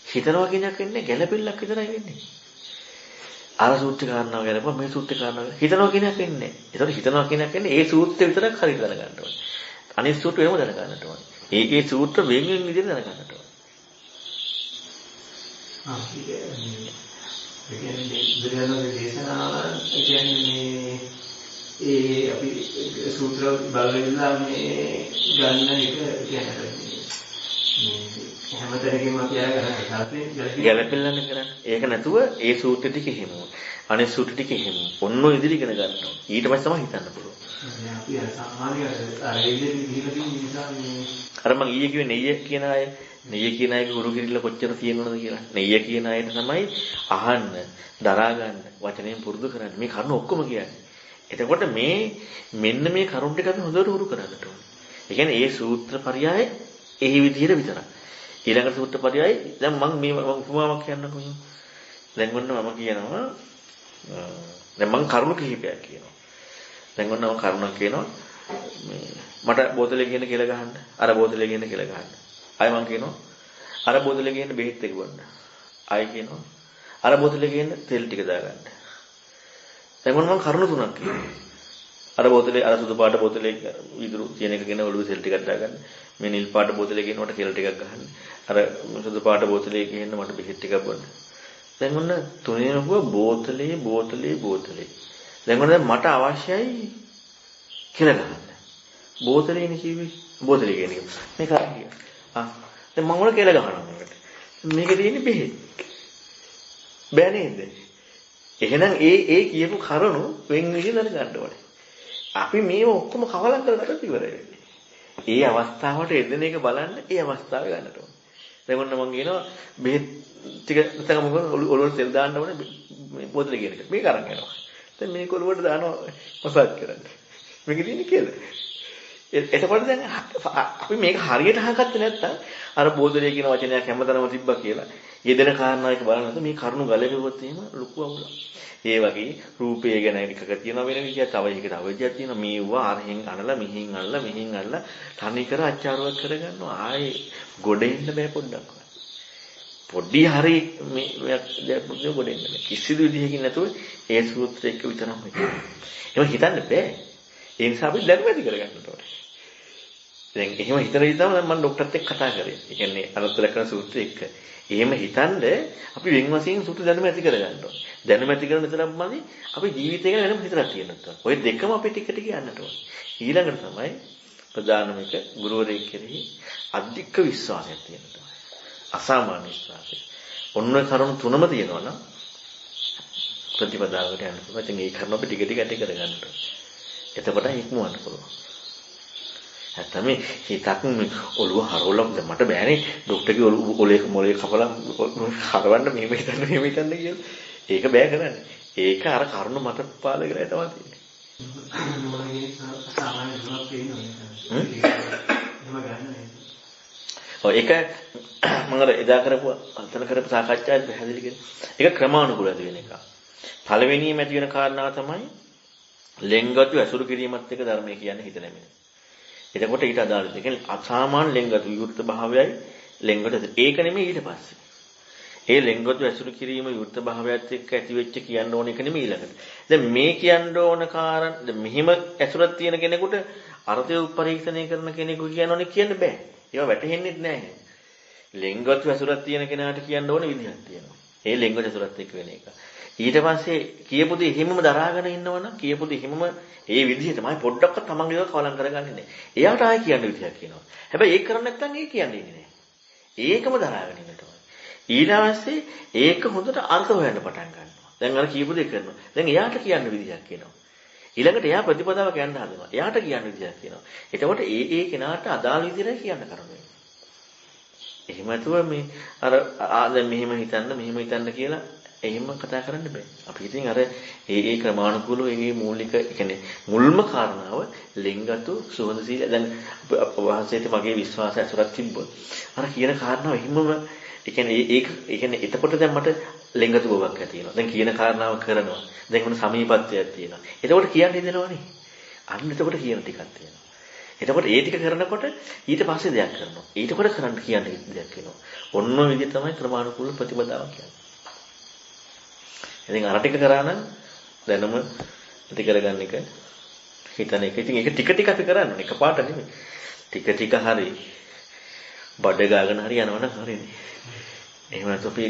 හිතනවා කියන එක වෙන්නේ ගැලපෙල්ලක් විතරයි වෙන්නේ අර සූත්‍ර කාරණාව ගැලපුවා මේ සූත්‍ර කාරණාව හිතනවා කියන එක වෙන්නේ ඒතකොට හිතනවා කියන එක වෙන්නේ ඒ සූත්‍රය විතරක් හරියට දැනගන්න ඕනේ අනිත් සූත්‍ර වෙනම දැනගන්නට ඕනේ ඒ සූත්‍ර වෙනින් විදිහට දැනගන්නට ඕනේ ඒ කියන්නේ බුදුරජාණන්ගේ දේශනාව කියන්නේ ඒ අපි සූත්‍ර බලලා මේ ගන්න එක කියන්නේ හැමතැනකම අපි ආගන්න ගැලපෙල්ලන්නේ කරන්නේ. ඒක නැතුව ඒ සූත්‍ර ටික එහෙම. අනිත් සූත්‍ර ටික එහෙම. ඔන්න ඔය ඉදිරි ඉගෙන ගන්න ඕනේ. ඊට පස්සේ තමයි හිතන්න පුළුවන්. අපි සාමාන්‍ය අර ඉදිරි ගිහිලා තියෙන නිසා මේ අර මම ඊයේ කිව්වේ නෙయ్య කියන අය නෙయ్య කියන අයගේ ගුරු කිරිල්ල කොච්චර තියෙනවද කියලා. නෙయ్య කියන අයට තමයි අහන්න, දරා ගන්න, වචනයෙන් පුරුදු කරන්න. මේ කරුණ ඔක්කොම කියන්නේ. එතකොට මෙන්න මේ කරුණ ටික අපි හොඳට උරු කරන්නට ඕනේ. ඒ කියන්නේ ඒ සූත්‍ර පරයය ඒ විදිහට විතරයි. ඊළඟ සූත්‍ර පරයය දැන් මම උපමාවක් කියන්නකෝ. දැන් ඔන්න මම කියනවා දැන් මම කරුණු කිහිපයක් කියනවා. දැන් ඔන්න මම කරුණක් කියනවා මට බෝතලේ ගින්න කියලා ගහන්න. අර බෝතලේ ගින්න කියලා ගහන්න. ආයෙ මම කියනවා අර බෝතලේ ගින්න බෙහෙත් එක ගන්න. ආයෙ කියනවා අර බෝතලේ ගින්න තෙල් ටික දාගන්න. දැන් ඔන්න මම කරුණු තුනක් කියනවා. අර බෝතලේ අර සුදු පාට බෝතලේ විදුරු තියෙන එක ගෙන ඔළුවේ තෙල් ටිකක් දාගන්න. මේ නිල් පාට බෝතලේ ගෙනවට කෙල ටිකක් ගහන්න. අර සුදු පාට බෝතලේ ගෙන්න මට බෙහෙත් ටිකක් බොන්න. දැන් ඔන්න තුනේම බෝතලේ. දැන් ඔන්න මට අවශ්‍යයි කියලා ගහන්න. බෝතලේනේ කිව්වේ. බෝතලේ කියන එක. මේක අර කිය. දැන් මම වල කියලා ගහනවා මේකට. මේකේ තියෙන්නේ බෙහෙත්. බෑ නේද? එහෙනම් ඒ කියපු කරුණු වෙන් විදිහට ගන්න ඕනේ. අපි මේව ඔක්කොම කවලම් කරකට ඉවරයි වෙන්නේ. ඒ අවස්ථාවට එදෙන එක බලන්න ඒ අවස්ථාවේ ගන්නට ඕනේ. දැන් ඔන්න මම කියනවා බෙහෙත් ටික නැත්නම් මොකද ඔළුවට තෙල් දාන්න ඕනේ මේ බෝතලේ කියන එක. මේක අරන් යනවා. දැන් මේක ඔළුවට දානවා මසාජ් කරන්න. මේක තියෙන්නේ කියලා. එතකොට දැන් අපි මේක හරියට අහගත්තේ නැත්නම් අර බෝධලේ කියන වචනයක් හැමතැනම තිබ්බා කියලා යෙදෙන කාරණා එක බලනකොට මේ කරුණු ගලපෙවුවොත් එහෙම ලොකු අවුලක්. ඒ වගේ රූපය ගැන එකක තියෙනවා වෙන විදියක් තව එකක තව විදියක් තියෙනවා මේවා අරහෙන් අනලා මෙහෙන් අනලා තනි කර අච්චාරුවක් කරගන්නවා ආයේ ගොඩෙන්න බෑ පොඩ්ඩක්. පොඩි හරි මේ දෙයක් ගොඩෙන්න බෑ. කිසිදු විදියකින් නැතුව ඒ සූත්‍රය එක්ක විතරක් හිතන්න. එහෙම හිතන්න බෑ. ඒ නිසා අපි දැනුම ඇති කරගන්න ඕනේ. දැන් එහෙම හිතන විදිහම මම ડોක්ටර්ත් එක්ක කතා කරේ. ඒ කියන්නේ අනුත්තර කරන සූත්‍රය එක්ක. එහෙම හිතනද අපි වෙන වශයෙන් සූත්‍ර දැනුම ඇති කරගන්න ඕනේ. දැනුම ඇති කරන විතරක්මදි අපි ජීවිතය ගැන වෙනම හිතලා තියෙනවා. ඔය දෙකම අපි ටික ටික යන්නට ඕනේ. ඊළඟට තමයි ප්‍රධානම එක ගුරුවරයෙක් කෙරෙහි අධික විශ්වාසයක් තියෙනවා. අසාමාන්‍ය විශ්වාසය. ඔන්න කරුණු තුනම තියෙනවා නම් ප්‍රතිපදාවට යන්න පුළුවන්. ඉතින් ඒ කරුණ අපි ටික ටික ඇති කරගන්න ඕනේ. එතකොට ඉක්මවන්න පුළුවන්. නැත්නම් හිතක් ඔළුව හරවලා මට බෑනේ ડોක්ටර්ගේ ඔලේ මොලේ කපලා හරවන්න මෙහෙම හිතන්න කියලා. ඒක බෑ කරන්නේ. ඒක අර කරුණ මත පාල කරලා තමයි තියෙන්නේ. ඒක මම අර එදා කරපු අතන කරපු සාකච්ඡාවේ පැහැදිලි කරේ. ඒක ක්‍රමානුකූලව වෙන එක. පළවෙනිම ඇති වෙන කාරණාව තමයි ලෙන්ගතු ඇසුරු කිරීමත් එක්ක ධර්මයේ කියන්නේ හිත නැමෙන. එතකොට ඊට අදාළද? ඒ කියන්නේ අසාමාන්‍ය ලෙන්ගතු විවෘත භාවයයි ලෙන්ගතු ඒක නෙමෙයි ඊට පස්සේ. ඒ ලෙන්ගතු ඇසුරු කිරීම විවෘත භාවයත් එක්ක ඇති වෙච්ච කියන්න ඕන එක නෙමෙයි ඊළඟට. දැන් මේ කියන්න ඕන කාරණා මෙහිම ඇසුරක් තියෙන කෙනෙකුට අර්ථය පරීක්ෂණය කරන කෙනෙකු කියනෝනේ කියන්න බෑ. ඒවා වැටහෙන්නේ නැහැ. ලෙන්ගතු ඇසුරක් තියෙන කෙනාට කියන්න ඕන විදිහක් තියෙනවා. ඒ ලෙන්ගතු ඇසුරත් එක්ක වෙන එක. ඊට පස්සේ කියපු දේ හිමම දරාගෙන ඉන්නවනම් කියපු දේ හිමම ඒ විදිහටමයි පොඩ්ඩක්වත් තමන්ගේව කලම් කරගන්නේ නැහැ. එයාට ආයෙ කියන්න විදිහක් කියනවා. හැබැයි ඒක කරන්නේ නැත්නම් ඒක කියන්නේ නැහැ. ඒකම දරාගෙන ඉන්නට ඕනේ. ඊට පස්සේ ඒක හොඳට අර්ථ හොයන්න පටන් ගන්නවා. දැන් අර කියපු දේ කරනවා. දැන් එයාට කියන්න විදිහක් කියනවා. ඊළඟට එයා ප්‍රතිපදාව කියන්න හදනවා. එයාට කියන්න විදිහක් කියනවා. එතකොට ඒ කෙනාට අදාළ විදිහට කියන්න කරන්නේ. එහෙම නැතුව මේ අර දැන් මෙහෙම හිතන්න කියලා එහෙම කතා කරන්න බෑ. අපි ඉතින් අර ඒ ක්‍රමානුකූලව ඒ මූලික කියන්නේ මුල්ම කාරණාව ලෙන්ගතු සුවඳශීල දැන් වහන්සේට මගේ විශ්වාසය අසුරක් තිබ්බොත් අර කියන කාරණාව එහෙමම ඒ කියන්නේ එතකොට දැන් මට ලෙන්ගතු බවක් ඇති වෙනවා. දැන් කියන කාරණාව කරනවා. දැන් මොන සමීපත්වයක් තියෙනවා. එතකොට කියන්නේ දෙනවනේ. අන්න එතකොට කියන ටිකක් තියෙනවා. එතකොට ඒ ටික කරනකොට ඊට පස්සේ දෙයක් කරනවා. ඊට කොට කරන්න කියන්නේ දෙයක් වෙනවා. ඔන්න ඔය විදිහ තමයි ක්‍රමානුකූල ප්‍රතිපදාව කියන්නේ. ඉතින් අර ටික කරා නම් දැනුම ඇති කරගන්න එක හිතන එක. ඉතින් ඒක ටික ටික අපි කරන්න ඕනේ. එකපාරට නෙමෙයි. ටික ටික හරි බඩ ගාගෙන හරි යනවනම් හරිනේ. එහෙම නැත්නම් අපි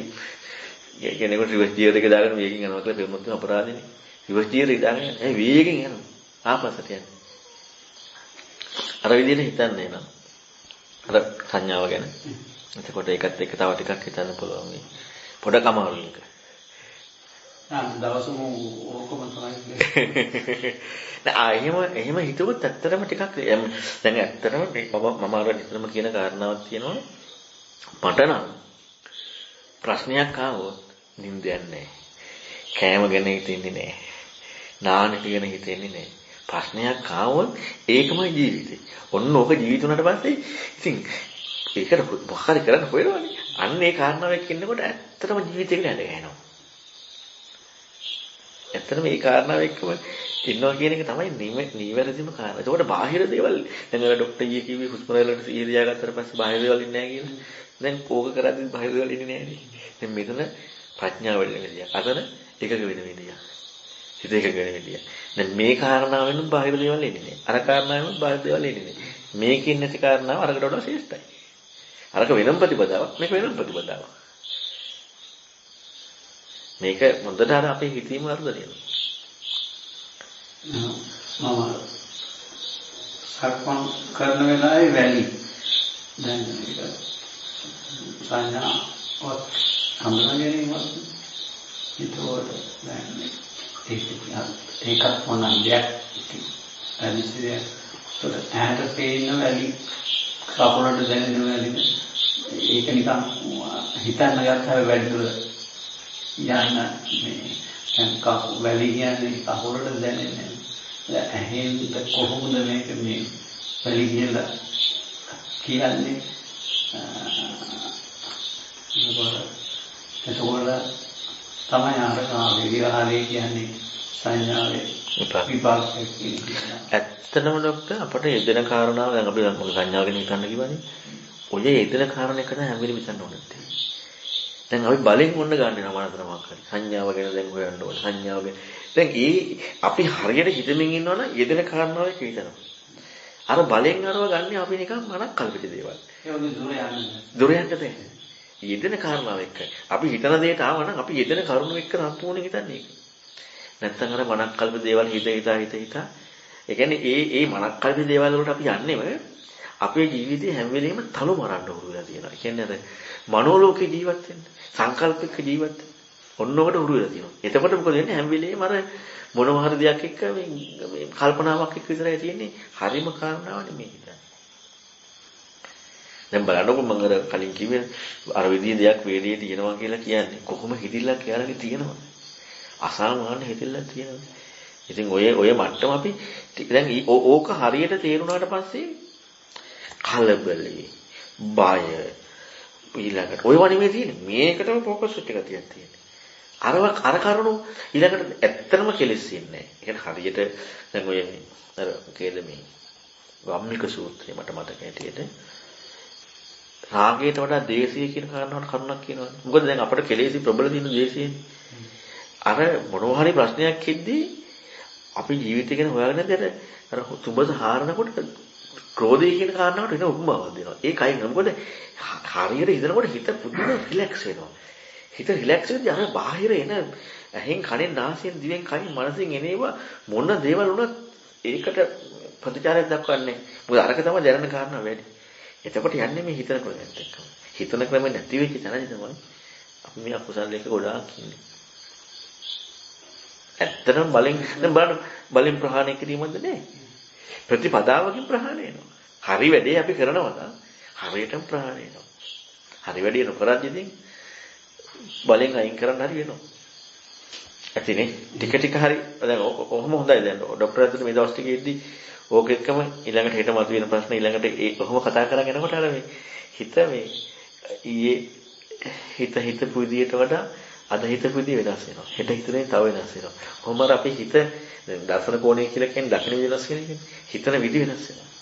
කෙනෙකුට රිවර්ස් ගියර් එක දාගෙන වේගෙන් යනවා කියලා පෙමුත් අපරාධනේ. රිවර්ස් ගියර් එක දාගෙන වේගෙන් යනවා. ආපස්සට යනවා. අර විදිහට හිතන්නේ නම් අර සංඥාව ගැන. එතකොට ඒකත් එක්ක තව ටිකක් හිතන්න පුළුවන් මේ. පොඩ කමාරුයි එක. දවසම ඔක්කොම තමයි. එහෙම හිතුවොත් ඇත්තටම ටිකක් දැන් ඇත්තටම මම අර නිතරම කියන කාරණාවක් තියෙනවා. මට නම් ප්‍රශ්නයක් ආවොත් නිින්ද යන්නේ නැහැ. කෑම ගැන හිතෙන්නේ නැහැ. නානෙට ගැන හිතෙන්නේ නැහැ. ප්‍රශ්නයක් ආවොත් ඒකමයි ජීවිතේ. ඔන්න ඕක ජීවිත උනට පස්සේ ඉතින් ඒකට මොකක් හරි කරන්න හොයනවනේ. අන්න ඒ කාරණාවක් ඉන්නකොට ඇත්තටම ජීවිතේකට ඇද ගහනවා. ඇත්තටම මේ කාරණාව එක්කම ඉන්නවා කියන එක තමයි නිවැරදිම කාරණා. ඒකට බාහිර දේවල් දැන් ඔය ડોක්ටර් ඊයේ කිව්වේ හුස්ම රැල්ලට සිහිය තියාගත්තට පස්සේ බාහිර දේවල් ඉන්නේ නැහැ කියලා. දැන් ඕක කරද්දි බාහිර දේවල් ඉන්නේ නැහැ නේ. දැන් මෙතන ප්‍රඥාව වෙන විදිය. අතන එකක වෙන විදිය. හිත එකක වෙන විදිය. දැන් මේ කාරණාවෙන් බාහිර දේවල් එන්නේ නැහැ. අර කාරණාවෙන් බාහිර දේවල් එන්නේ නැහැ. මේකෙන් නැති කාරණාව අරකට වඩා ශ්‍රේෂ්ඨයි. අරක වෙනම ප්‍රතිපදාවක් මේක වෙනම ප්‍රතිපදාවක්. මේක හොඳට අර අපේ හිතීම වර්ධනය වෙනවා. මම සක්මන් කරන වෙලාවේ වැලි දැන් ඒක සංඥාවත් හඳුනා ගැනීමත් ඒතකොට දැන් ඒකත් මොන දෙයක් අනිසිය ඒකට ඇහැට පේන වැලි කකුලට දැනෙන වැලි ඒක නිකන් හිතන්න ගත්තා වැඩි දුර යන්න මේ දැන් කකුල වැලි කියන්නේ කකුලට දැනෙන්නේ ඇහෙන්ද කොහොමද මේක මේ වැලි කියලා කියන්නේ එතකොට තමයි ආරකාවේ විහාරයේ කියන්නේ සංඥාවේ විපාකයක් කියන්නේ. ඇත්තටම ડોක්ටර් අපට යෙදෙන කාරණාව දැන් අපි සංඥාව ගැන හිතන්න කිව්වනේ. ඔය යෙදෙන කාරණේක තමයි හැම වෙලෙම හිතන්න ඕනේ. දැන් අපි බලෙන් ඔන්න ගන්න නමනතරමක් හරි. සංඥාව ගැන දැන් හොයන්න ඕනේ. සංඥාව ගැන. දැන් අපි හරියට හිතමින් ඉන්නවනම් යෙදෙන කාරණාවක් හිතනවා. අර බලෙන් අරව ගන්න අපි නිකන් මනක් කල්පිත දේවල්. ඒ වගේ දුර යන්නේ. දුර යන්න බෑ. යෙදෙන කාරණාව එක්ක. අපි හිතන දෙයට ආවනම් අපි යෙදෙන කරුණු එක්ක සම්පූර්ණ හිතන්නේ ඒක. නැත්තම් අර මනක් කල්පිත දේවල් හිත. ඒ කියන්නේ ඒ මනක් කල්පිත දේවල් වලට අපි යන්නේම අපේ ජීවිතේ හැම වෙලෙම තලු මරන්න උරු වෙලා තියෙනවා. ඒ කියන්නේ අර මනෝලෝකේ ජීවත් වෙන්න, සංකල්පයක ජීවත් වෙන්න. ඔන්නෝකට උරු වෙලා තියෙනවා. එතකොට මොකද වෙන්නේ? හැම වෙලෙම අර මොනවා හරි දෙයක් එක්ක මේ කල්පනාවක් එක්ක විතරයි තියෙන්නේ. හරිම කාරණාව නෙමෙයි හිතන්නේ. දැන් බලන්නකො මම අර කලින් කිව්වේ අර විදිහේ දෙයක් වේදේ තියෙනවා කියලා කියන්නේ කොහොම හිතිල්ලක් යාලගේ තියෙනවද? අසාමාන්‍ය හිතිල්ලක් තියෙනවා. ඉතින් ඔය මට්ටම අපි දැන් ඕක හරියට තේරුණාට පස්සේ කලබලයි, බය ඊළඟට ඔය වණිමේ තියෙන්නේ මේකටම ફોකස් එකක් තියෙන්නේ. අර කරුණු ඊළඟට ඇත්තටම කෙලෙස්සින්නේ නැහැ. ඒ කියන්නේ හරියට දැන් ඔය අර කේද මේ වම්මික සූත්‍රය මට මතක ඇටියට රාගයට වඩා ද්වේෂය කියන කාරණාවට කරුණක් කියනවා. මොකද දැන් අපිට කෙලෙසි ප්‍රබල තියෙන ද්වේෂයනේ. අර මොනවා හරි ප්‍රශ්නයක් හිද්දී අපි ජීවිතය ගැන හොයාගෙන ඉඳලා අර තුඹස හාරනකොට ක්‍රෝධය කියන කාරණාවට වෙන උපමාවක් දෙනවා. ඒකයි මොකද හරියට හිතනකොට හිත පුදුම රිලැක්ස් වෙනවා. හිත රිලැක්ස් වෙද්දී අර බාහිර එන ඇහෙන් කනෙන් නාසයෙන් දිවෙන් කයින් මනසෙන් එනේවා මොන දේවල් වුණත් ඒකට ප්‍රතිචාරයක් දක්වන්නේ. මොකද අරක තමයි දැනන කාරණා වැඩි. එතකොට යන්නේ මේ හිතන ක්‍රමයට එක්කම. හිතන ක්‍රමෙ නැති වෙච්ච තැනදී තමයි අපි මේ අකුසල එක ගොඩාක් ඉන්නේ. ඇත්තටම බලෙන් ප්‍රහාණය කිරීමද නේ? ප්‍රතිපදාවකින් ප්‍රහාණය වෙනවා. හරි වැඩේ අපි කරනවා නම් හරියටම ප්‍රහාණය වෙනවා. හරි වැඩේ නොකරද්දී ඉතින් බලෙන් අයින් කරන්න හරි වෙනවා. ඇතිනේ ටික හරි දැන් ඔහොම හොඳයි දැන් ડોක්ටර් අතට මේ දවස් ටිකේදී ඕක එක්කම ඊළඟට හෙට මතුවෙන ප්‍රශ්න ඊළඟට ඒ කොහොම කතා කරගෙන යනකොට අර මේ හිත මේ ඊයේ හිතපු විදියට වඩා අද හිතපු විදිය වෙනස් වෙනවා. හෙට හිතන්නේ තව වෙනස් වෙනවා. කොහොම හරි අපේ හිත දර්ශන කෝණය කියලා කියන්නේ දකින වෙනස් වෙන හිතන විදිය වෙනස් වෙනවා.